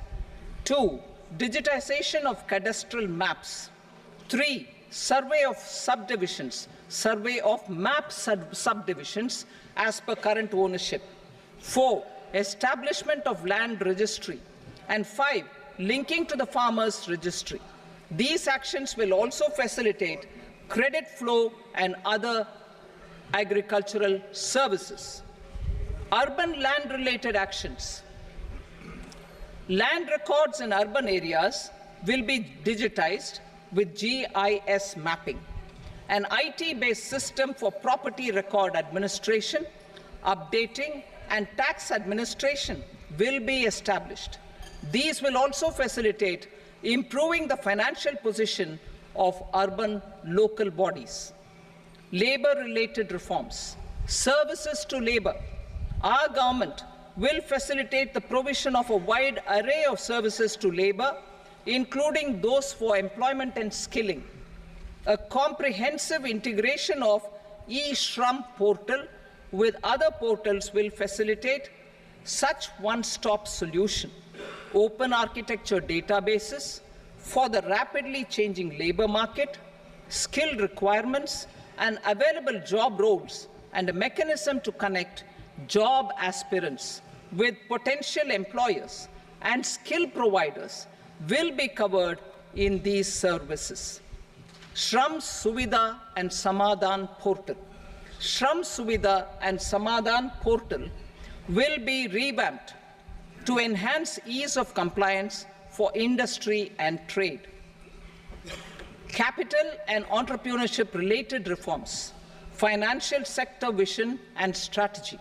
2. Digitization of cadastral maps. 3. Survey of subdivisions, survey of map subdivisions as per current ownership. 4. Establishment of land registry. And 5. Linking to the farmers registry. These actions will also facilitate credit flow and other agricultural services. Urban land-related actions. Land records in urban areas will be digitized with GIS mapping. An IT-based system for property record administration, updating, and tax administration will be established. These will also facilitate improving the financial position of urban local bodies. Labor-related reforms. Services to labor. Our government will facilitate the provision of a wide array of services to labor, including those for employment and skilling. A comprehensive integration of e-Shram portal with other portals will facilitate such one-stop solution. Open architecture databases for the rapidly changing labor market, skill requirements, and available job roles, and a mechanism to connect job aspirants with potential employers and skill providers will be covered in these services. Shram Suvidha and Samadhan portal. Shram Suvidha and Samadhan portal will be revamped to enhance ease of compliance for industry and trade. Capital and entrepreneurship related reforms, financial sector vision and strategy.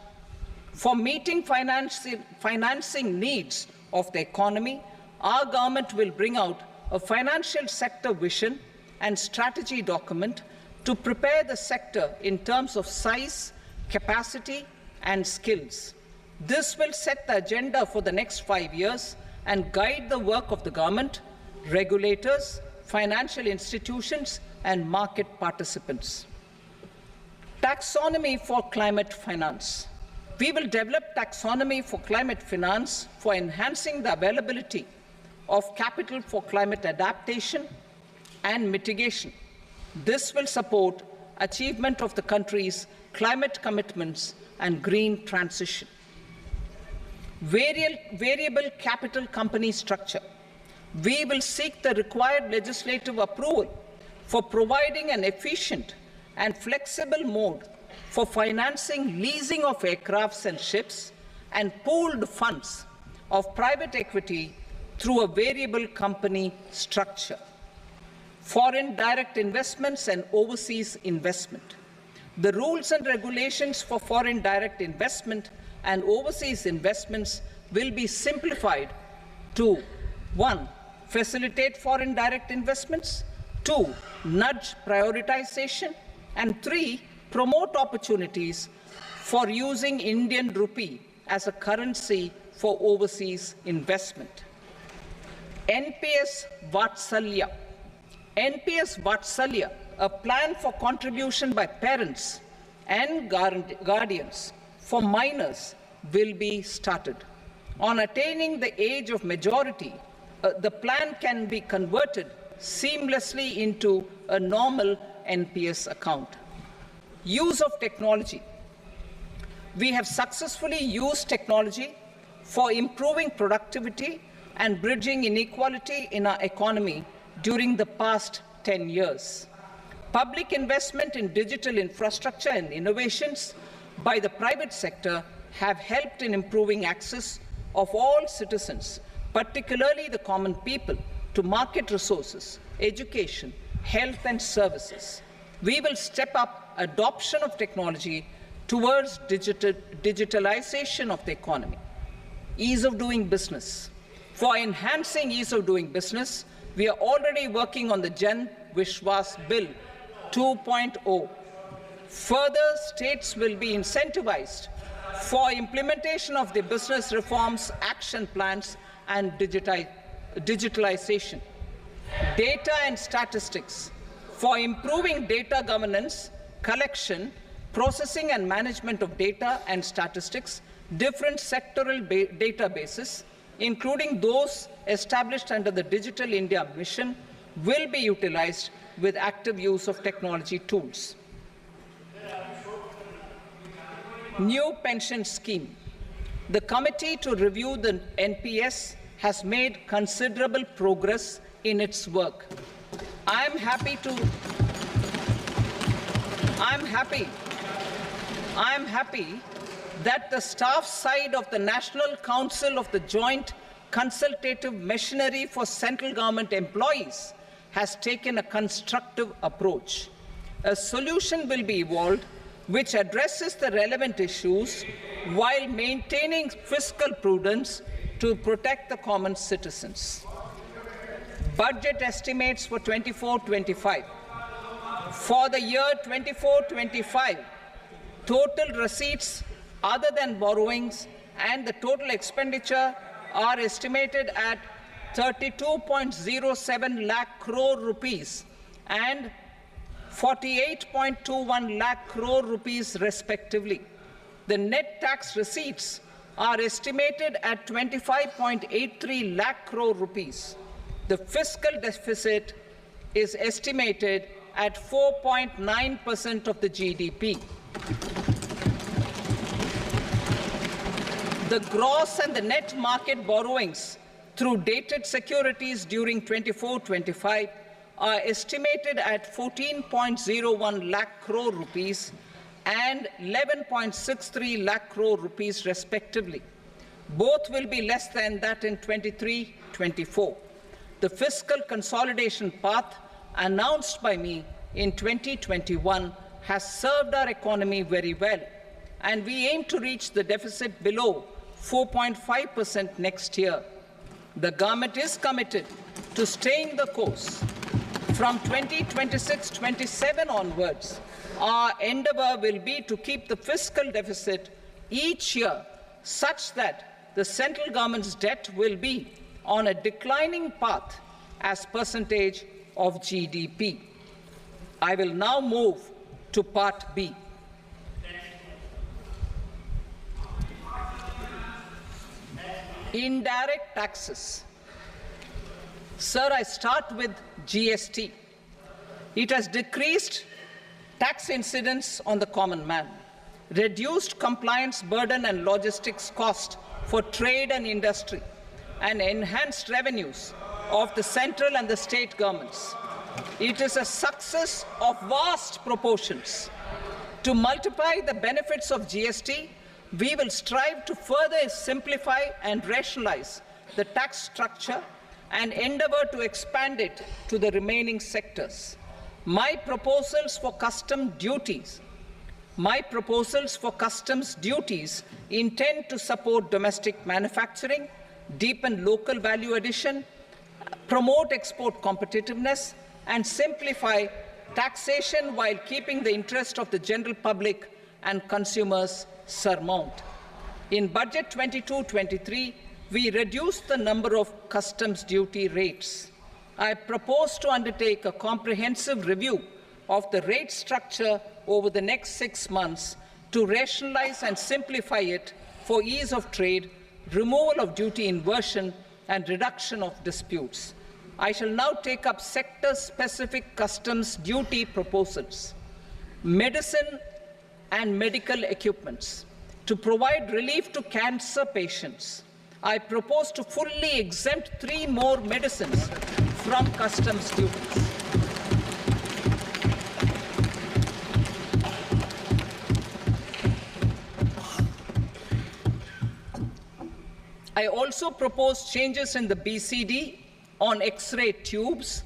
For meeting financing needs of the economy, our government will bring out a financial sector vision and strategy document to prepare the sector in terms of size, capacity, and skills. This will set the agenda for the next 5 years and guide the work of the government, regulators, financial institutions, and market participants. Taxonomy for climate finance. We will develop taxonomy for climate finance for enhancing the availability of capital for climate adaptation and mitigation. This will support achievement of the country's climate commitments and green transition. Variable capital company structure. We will seek the required legislative approval for providing an efficient and flexible mode for financing leasing of aircrafts and ships and pooled funds of private equity through a variable company structure. Foreign direct investments and overseas investment. The rules and regulations for foreign direct investment and overseas investments will be simplified to 1. Facilitate foreign direct investments, 2. Nudge prioritization, and 3. Promote opportunities for using Indian rupee as a currency for overseas investment. NPS Vatsalya. NPS Vatsalya, a plan for contribution by parents and guardians for minors, will be started. On attaining the age of majority, the plan can be converted seamlessly into a normal NPS account. Use of technology. We have successfully used technology for improving productivity and bridging inequality in our economy during the past 10 years. Public investment in digital infrastructure and innovations by the private sector have helped in improving access of all citizens, particularly the common people, to market resources, education, health and services. We will step up adoption of technology towards digitalization of the economy. Ease of doing business. For enhancing ease of doing business, we are already working on the Jan Vishwas Bill 2.0. Further, states will be incentivized for implementation of the business reforms, action plans, and digitalization. Data and statistics. For improving data governance, collection, processing and management of data and statistics, different sectoral databases, including those established under the Digital India Mission, will be utilized with active use of technology tools. New pension scheme. The committee to review the NPS has made considerable progress in its work. I am happy that the staff side of the National Council of the Joint Consultative Machinery for Central Government Employees has taken a constructive approach. A solution will be evolved which addresses the relevant issues while maintaining fiscal prudence to protect the common citizens. Budget estimates for 24-25. For the year 24-25, total receipts other than borrowings and the total expenditure are estimated at 32.07 lakh crore rupees and 48.21 lakh crore rupees respectively. The net tax receipts are estimated at 25.83 lakh crore rupees. The fiscal deficit is estimated at 4.9% of the GDP. The gross and the net market borrowings through dated securities during 24-25 are estimated at 14.01 lakh crore rupees and 11.63 lakh crore rupees respectively. Both will be less than that in 23-24. The fiscal consolidation path announced by me in 2021 has served our economy very well, and we aim to reach the deficit below 4.5% next year. The government is committed to staying the course. From 2026-27 onwards, our endeavor will be to keep the fiscal deficit each year such that the central government's debt will be on a declining path as percentage of GDP. I will now move to Part B. Indirect taxes. Sir, I start with GST. It has decreased tax incidence on the common man, reduced compliance burden and logistics cost for trade and industry, and enhanced revenues of the central and the state governments. It is a success of vast proportions. To multiply the benefits of GST, we will strive to further simplify and rationalize the tax structure and endeavor to expand it to the remaining sectors. My proposals for customs duties intend to support domestic manufacturing, deepen local value addition, promote export competitiveness, and simplify taxation while keeping the interest of the general public and consumers surmount. In Budget 22-23, we reduced the number of customs duty rates. I propose to undertake a comprehensive review of the rate structure over the next 6 months to rationalize and simplify it for ease of trade, removal of duty inversion, and reduction of disputes. I shall now take up sector-specific customs duty proposals. Medicine and medical equipments. To provide relief to cancer patients, I propose to fully exempt 3 more medicines from customs duties. I also propose changes in the BCD on X-ray tubes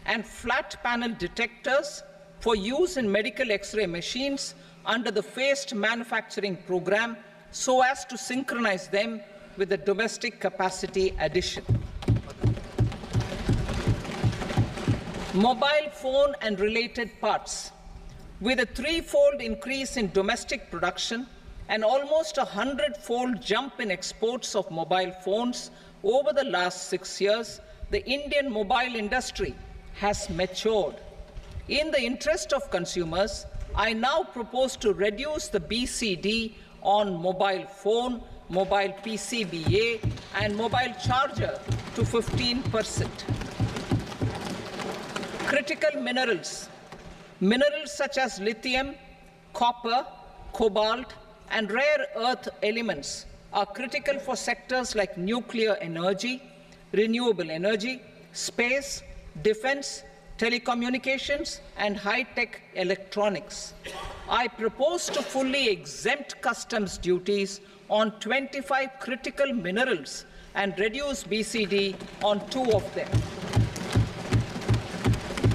and flat panel detectors for use in medical X-ray machines under the phased manufacturing program so as to synchronize them with the domestic capacity addition. Mobile phone and related parts. With a threefold increase in domestic production and almost a 100-fold jump in exports of mobile phones over the last 6 years, the Indian mobile industry has matured. In the interest of consumers, I now propose to reduce the BCD on mobile phone, mobile PCBA, and mobile charger to 15%. Critical minerals. Minerals such as lithium, copper, cobalt, and rare earth elements are critical for sectors like nuclear energy, renewable energy, space, defense, telecommunications, and high-tech electronics. I propose to fully exempt customs duties on 25 critical minerals and reduce BCD on 2 of them.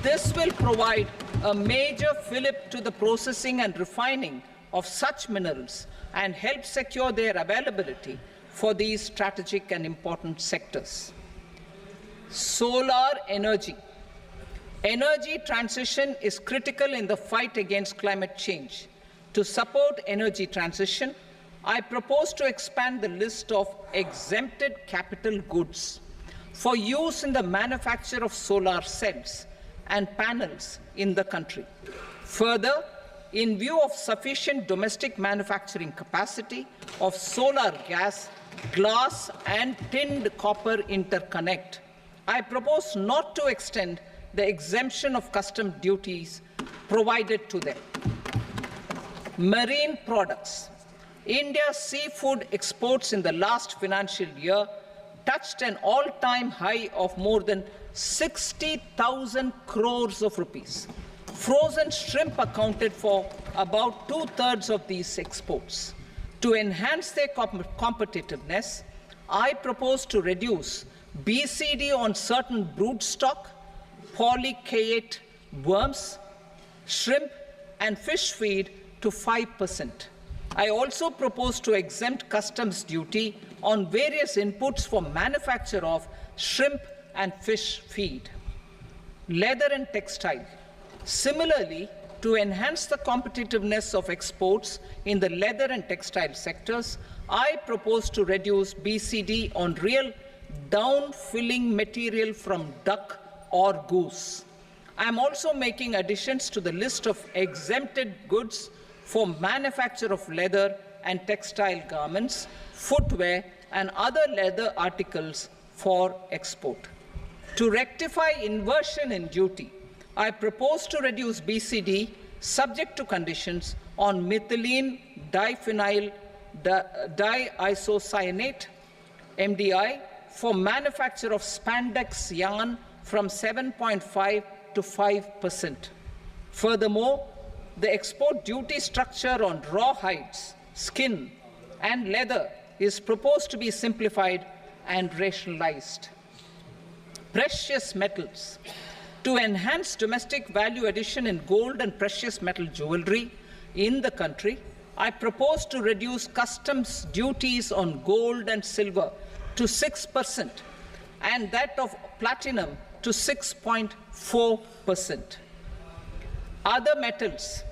This will provide a major fillip to the processing and refining of such minerals and help secure their availability for these strategic and important sectors. Solar energy. Energy transition is critical in the fight against climate change. To support energy transition, I propose to expand the list of exempted capital goods for use in the manufacture of solar cells and panels in the country. Further, in view of sufficient domestic manufacturing capacity of solar gas, glass, and tinned copper interconnect, I propose not to extend the exemption of custom duties provided to them. Marine products. India's seafood exports in the last financial year touched an all-time high of more than 60,000 crores of rupees. Frozen shrimp accounted for about 2/3 of these exports. To enhance their competitiveness, I propose to reduce BCD on certain broodstock, polychaete worms, shrimp, and fish feed to 5%. I also propose to exempt customs duty on various inputs for manufacture of shrimp and fish feed. Leather and textile. Similarly, to enhance the competitiveness of exports in the leather and textile sectors, I propose to reduce BCD on real down-filling material from duck or goose. I am also making additions to the list of exempted goods for manufacture of leather and textile garments, footwear, and other leather articles for export. To rectify inversion in duty, I propose to reduce BCD subject to conditions on methylene diphenyl diisocyanate, MDI, for manufacture of spandex yarn from 7.5 to 5%. Furthermore, the export duty structure on raw hides, skin, and leather is proposed to be simplified and rationalized. Precious metals. To enhance domestic value addition in gold and precious metal jewelry in the country, I propose to reduce customs duties on gold and silver to 6% and that of platinum to 6.4%. Other metals.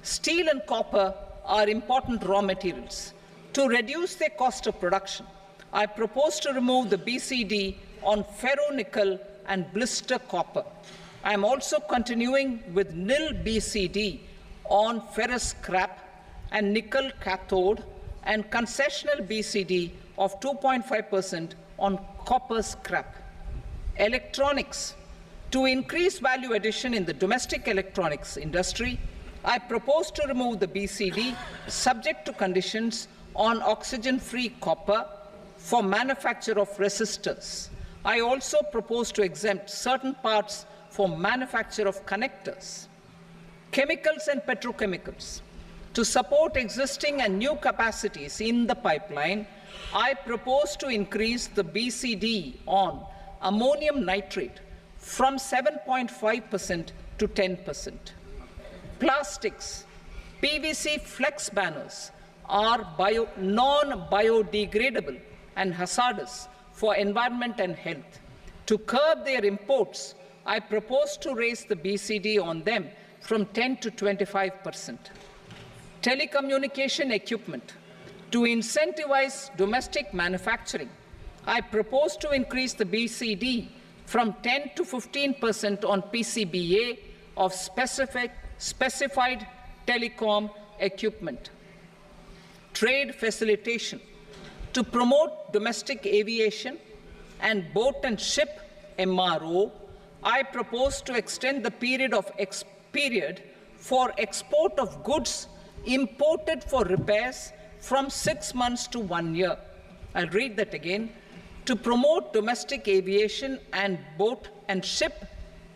Steel and copper are important raw materials. To reduce their cost of production, I propose to remove the BCD on ferronickel and blister copper. I am also continuing with nil BCD on ferrous scrap and nickel cathode and concessional BCD of 2.5% on copper scrap. Electronics. To increase value addition in the domestic electronics industry, I propose to remove the BCD subject to conditions on oxygen-free copper for manufacture of resistors. I also propose to exempt certain parts for manufacture of connectors. Chemicals and petrochemicals. To support existing and new capacities in the pipeline, I propose to increase the BCD on ammonium nitrate from 7.5% to 10%. Plastics. PVC flex banners are non-biodegradable and hazardous for environment and health. To curb their imports, I propose to raise the BCD on them from 10 to 25%. Telecommunication equipment. To incentivize domestic manufacturing, I propose to increase the BCD from 10 to 15% on PCBA of specified telecom equipment. Trade facilitation. To promote domestic aviation and boat and ship MRO, I propose to extend the period for export of goods imported for repairs from 6 months to 1 year. I'll read that again. To promote domestic aviation and boat and ship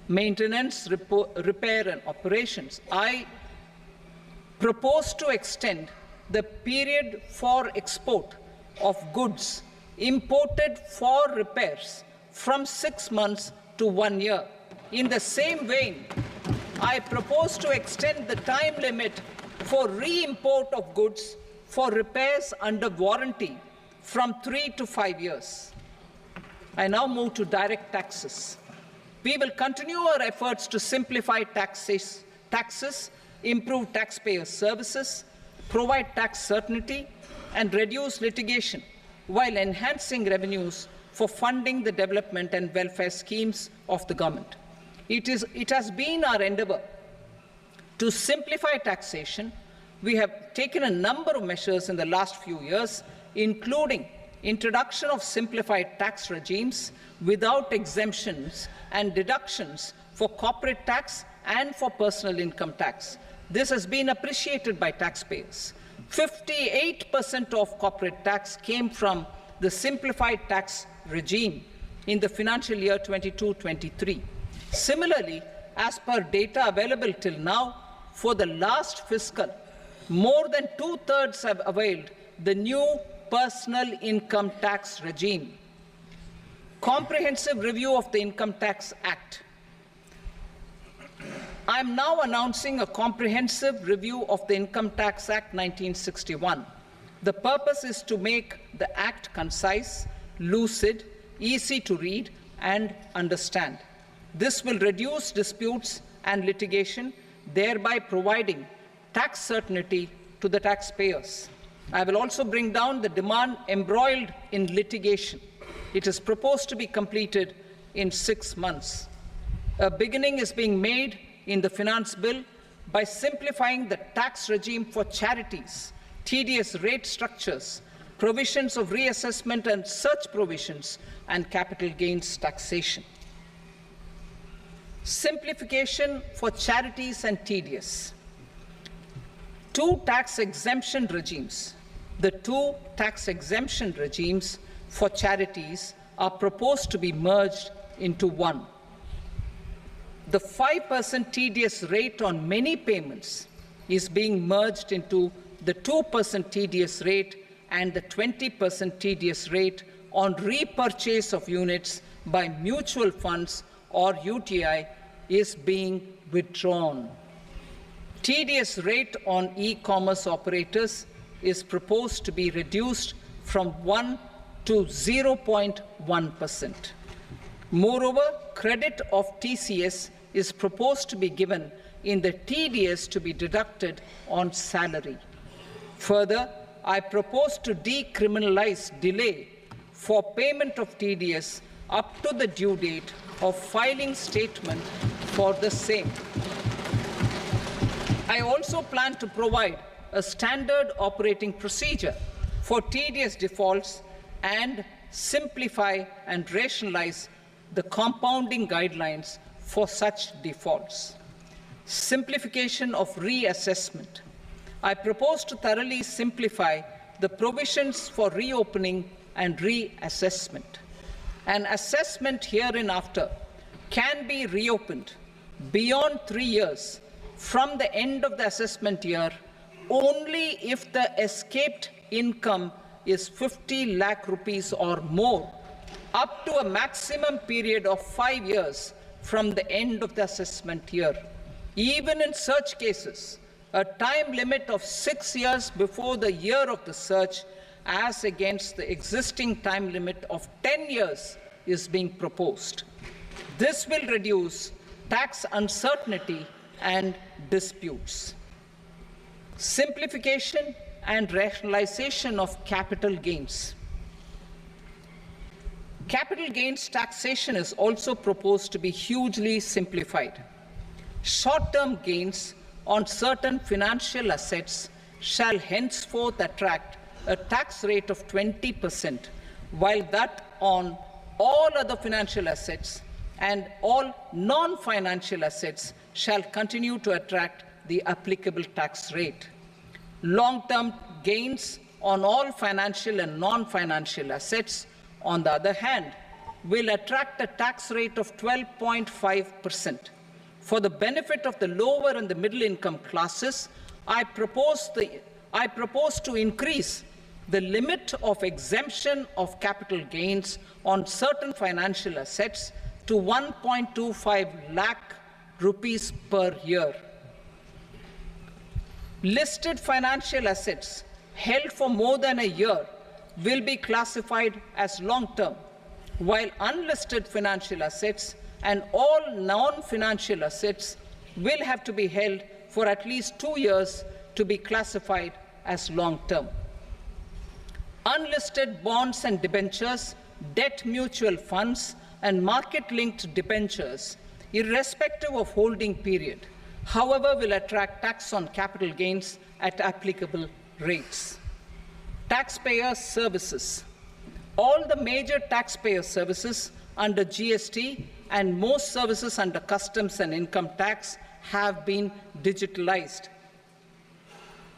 maintenance, repair and operations, I propose to extend the period for export of goods imported for repairs from 6 months to 1 year. In the same vein, I propose to extend the time limit for re-import of goods for repairs under warranty from 3 to 5 years. I now move to direct taxes. We will continue our efforts to simplify taxes, improve taxpayer services, provide tax certainty, and reduce litigation while enhancing revenues for funding the development and welfare schemes of the government. It has been our endeavor to simplify taxation. We have taken a number of measures in the last few years, including introduction of simplified tax regimes without exemptions and deductions for corporate tax and for personal income tax. This has been appreciated by taxpayers. 58% of corporate tax came from the simplified tax regime in the financial year 22-23. Similarly, as per data available till now, for the last fiscal, more than 2/3 have availed the new personal income tax regime. Comprehensive review of the Income Tax Act. I am now announcing a comprehensive review of the Income Tax Act 1961. The purpose is to make the Act concise, lucid, easy to read and understand. This will reduce disputes and litigation, thereby providing tax certainty to the taxpayers. I will also bring down the demand embroiled in litigation. It is proposed to be completed in 6 months. A beginning is being made in the Finance Bill by simplifying the tax regime for charities, TDS rate structures, provisions of reassessment and such provisions, and capital gains taxation. Simplification for charities and TDS. Two tax exemption regimes. The two tax exemption regimes for charities are proposed to be merged into one. The 5% TDS rate on many payments is being merged into the 2% TDS rate, and the 20% TDS rate on repurchase of units by mutual funds or UTI is being withdrawn. TDS rate on e-commerce operators is proposed to be reduced from 1 to 0.1%. Moreover, credit of TCS is proposed to be given in the TDS to be deducted on salary. Further, I propose to decriminalize delay for payment of TDS up to the due date of filing statement for the same. I also plan to provide a standard operating procedure for TDS defaults and simplify and rationalize the compounding guidelines for such defaults. Simplification of reassessment. I propose to thoroughly simplify the provisions for reopening and reassessment. An assessment hereinafter can be reopened beyond 3 years from the end of the assessment year only if the escaped income is 50 lakh rupees or more, up to a maximum period of 5 years from the end of the assessment year. Even in such cases, a time limit of 6 years before the year of the search, as against the existing time limit of 10 years is being proposed. This will reduce tax uncertainty and disputes. Simplification and rationalization of capital gains. Capital gains taxation is also proposed to be hugely simplified. Short-term gains on certain financial assets shall henceforth attract a tax rate of 20%, while that on all other financial assets and all non-financial assets shall continue to attract the applicable tax rate. Long-term gains on all financial and non-financial assets, on the other hand, will attract a tax rate of 12.5%. For the benefit of the lower and the middle income classes, I propose to increase the limit of exemption of capital gains on certain financial assets to 1.25 lakh rupees per year. Listed financial assets held for more than a year will be classified as long-term, while unlisted financial assets and all non-financial assets will have to be held for at least 2 years to be classified as long-term. Unlisted bonds and debentures, debt mutual funds, and market-linked debentures, irrespective of holding period, however, will attract tax on capital gains at applicable rates. Taxpayer services. All the major taxpayer services under GST and most services under customs and income tax have been digitalized.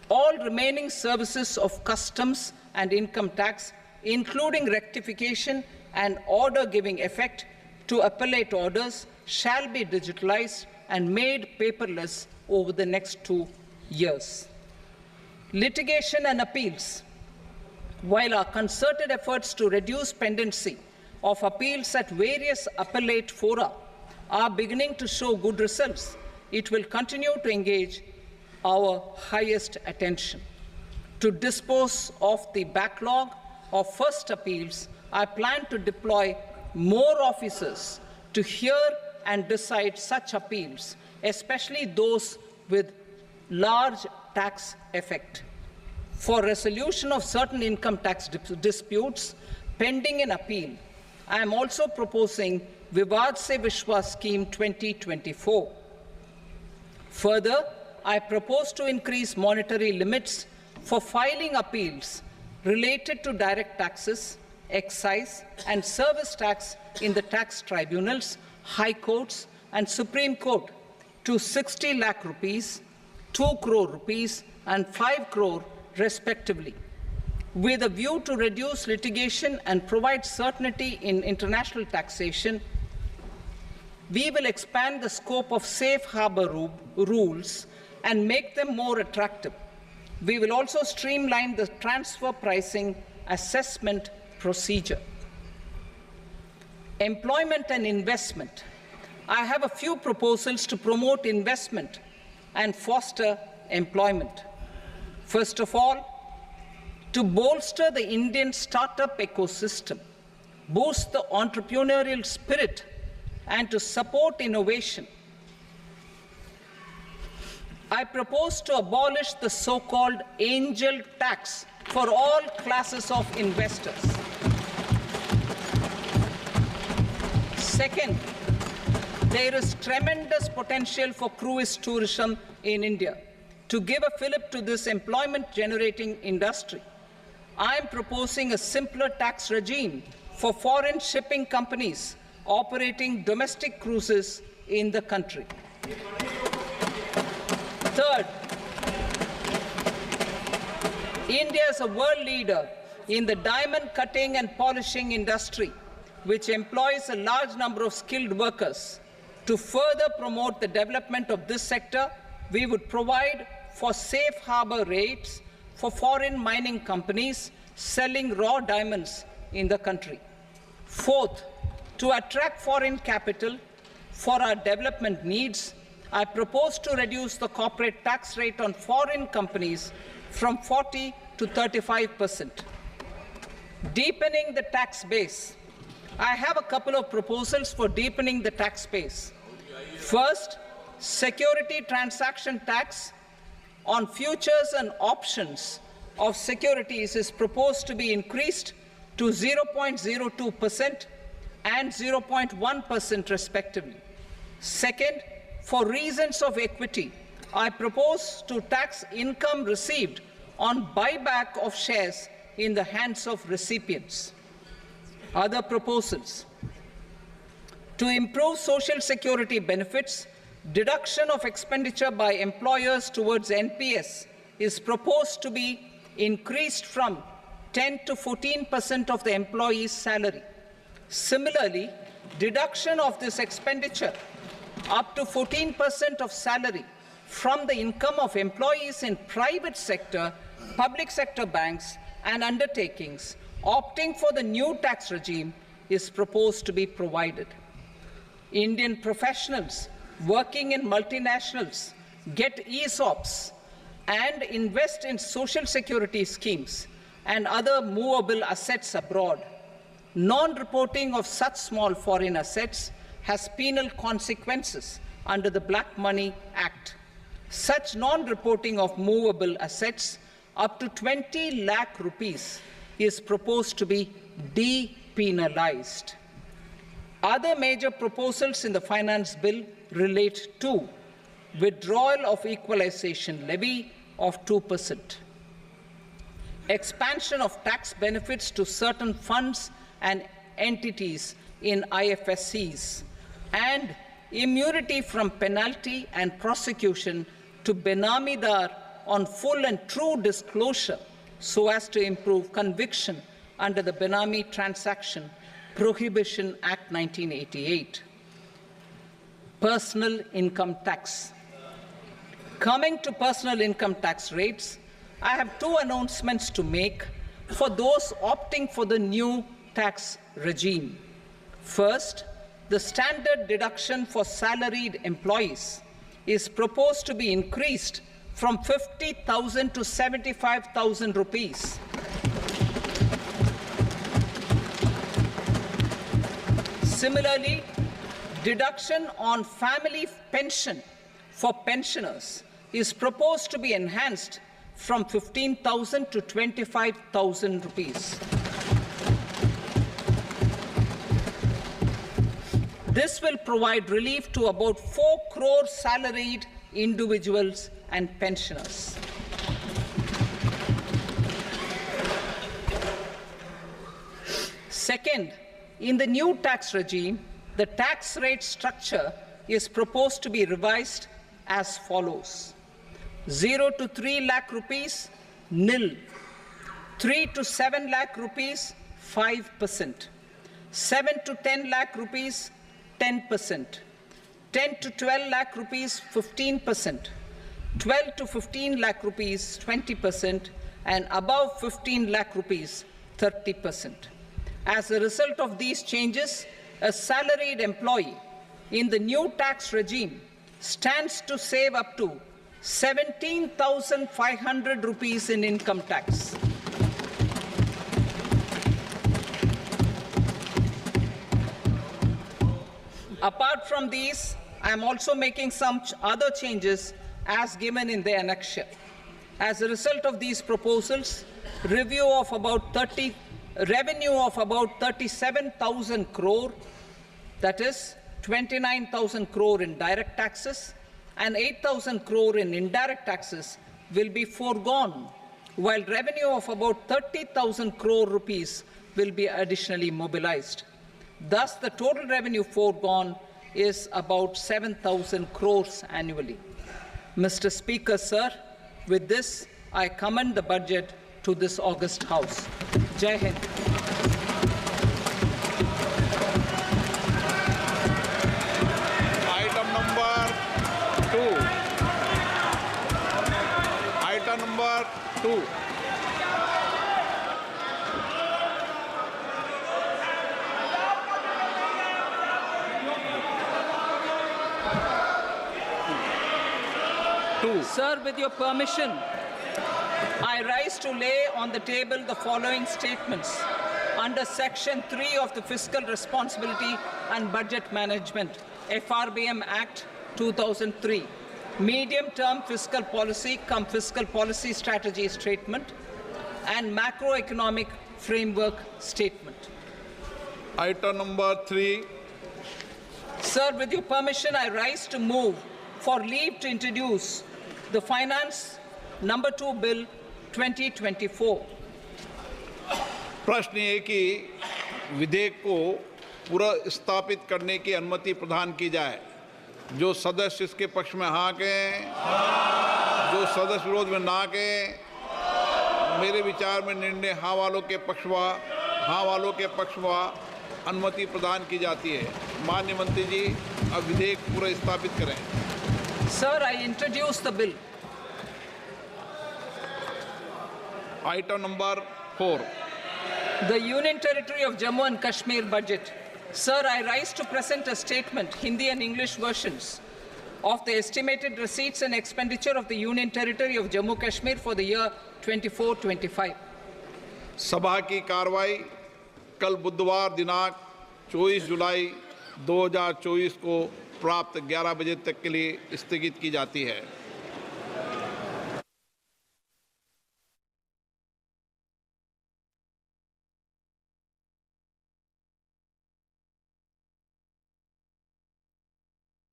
All remaining services of customs and income tax, including rectification and order giving effect to appellate orders, shall be digitalized and made paperless over the next 2 years. Litigation and appeals. While our concerted efforts to reduce pendency of appeals at various appellate fora are beginning to show good results, it will continue to engage our highest attention. To dispose of the backlog of first appeals, I plan to deploy more officers to hear and decide such appeals, especially those with large tax effect. For resolution of certain income tax disputes pending in appeal, I am also proposing Vivad Se Vishwas Scheme 2024. Further, I propose to increase monetary limits for filing appeals related to direct taxes, excise, and service tax in the tax tribunals, high courts, and Supreme Court to 60 lakh rupees, 2 crore rupees, and 5 crore respectively, with a view to reduce litigation and provide certainty in international taxation. We will expand the scope of safe harbor rules and make them more attractive. We will also streamline the transfer pricing assessment procedure. Employment and investment. I have a few proposals to promote investment and foster employment. First of all, to bolster the Indian startup ecosystem, boost the entrepreneurial spirit, and to support innovation, I propose to abolish the so-called angel tax for all classes of investors. Second, there is tremendous potential for cruise tourism in India. To give a fillip to this employment-generating industry, I am proposing a simpler tax regime for foreign shipping companies operating domestic cruises in the country. Third, India is a world leader in the diamond cutting and polishing industry, which employs a large number of skilled workers. To further promote the development of this sector, we would provide for safe harbor rates for foreign mining companies selling raw diamonds in the country. Fourth, to attract foreign capital for our development needs, I propose to reduce the corporate tax rate on foreign companies from 40 to 35%. Deepening the tax base. I have a couple of proposals for deepening the tax base. First, security transaction tax on futures and options of securities is proposed to be increased to 0.02% and 0.1% respectively. Second, for reasons of equity, I propose to tax income received on buyback of shares in the hands of recipients. Other proposals. To improve social security benefits, deduction of expenditure by employers towards NPS is proposed to be increased from 10 to 14% of the employee's salary. Similarly, deduction of this expenditure up to 14% of salary from the income of employees in private sector, public sector banks and undertakings opting for the new tax regime is proposed to be provided. Indian professionals working in multinationals get ESOPs and invest in social security schemes and other movable assets abroad. Non-reporting of such small foreign assets has penal consequences under the Black Money Act. Such non-reporting of movable assets up to 20 lakh rupees is proposed to be depenalized. Other major proposals in the finance bill relate to withdrawal of equalization levy of 2%, expansion of tax benefits to certain funds and entities in IFSCs, and immunity from penalty and prosecution to Benamidar on full and true disclosure so as to improve conviction under the Benami Transaction Prohibition Act 1988. Personal income tax. Coming to personal income tax rates, I have two announcements to make for those opting for the new tax regime. First, the standard deduction for salaried employees is proposed to be increased from 50,000 to 75,000 rupees. Similarly, deduction on family pension for pensioners is proposed to be enhanced from 15,000 to 25,000 rupees. This will provide relief to about 4 crore salaried individuals and pensioners. Second, in the new tax regime, the tax rate structure is proposed to be revised as follows. 0 to 3 lakh rupees, nil. 3 to 7 lakh rupees, 5%. 7 to 10 lakh rupees, 10%. 10 to 12 lakh rupees, 15%. 12 to 15 lakh rupees, 20%. And above 15 lakh rupees, 30%. As a result of these changes, a salaried employee in the new tax regime stands to save up to 17,500 rupees in income tax. Apart from these, I am also making some other changes as given in the annexure. As a result of these proposals, revenue of about 37,000 crore, that is 29,000 crore in direct taxes and 8,000 crore in indirect taxes will be foregone, while revenue of about 30,000 crore rupees will be additionally mobilized. Thus, the total revenue foregone is about 7,000 crores annually. Mr. Speaker, sir, with this, I commend the budget to this august House. Jai Hind. Item number 2. Sir, with your permission, I rise to lay on the table the following statements under Section 3 of the Fiscal Responsibility and Budget Management, FRBM Act 2003, Medium-Term Fiscal Policy cum Fiscal Policy Strategy Statement, and Macroeconomic Framework Statement. Item number 3. Sir, with your permission, I rise to move for leave to introduce the Finance Number 2 Bill 2024. प्रश्न ये कि विधेयक को पुनर्स्थापित करने की अनुमति प्रदान की जाए। जो सदस्य इसके पक्ष में हाँ कहें, जो सदस्य विरोध में ना कहें। मेरे विचार में निर्णय हाँ वालों के पक्ष में अनुमति प्रदान की जाती है। माननीय मंत्री जी, अब विधेयक पुनर्स्थापित करें। Sir, I introduce the bill. Item number 4. The Union Territory of Jammu and Kashmir budget. Sir, I rise to present a statement, Hindi and English versions, of the estimated receipts and expenditure of the Union Territory of Jammu and Kashmir for the year 24-25. सभा की कार्रवाई कल बुधवार दिनांक 24 जुलाई 2024 को प्राप्त 11 बजे तक के लिए स्थगित की जाती है।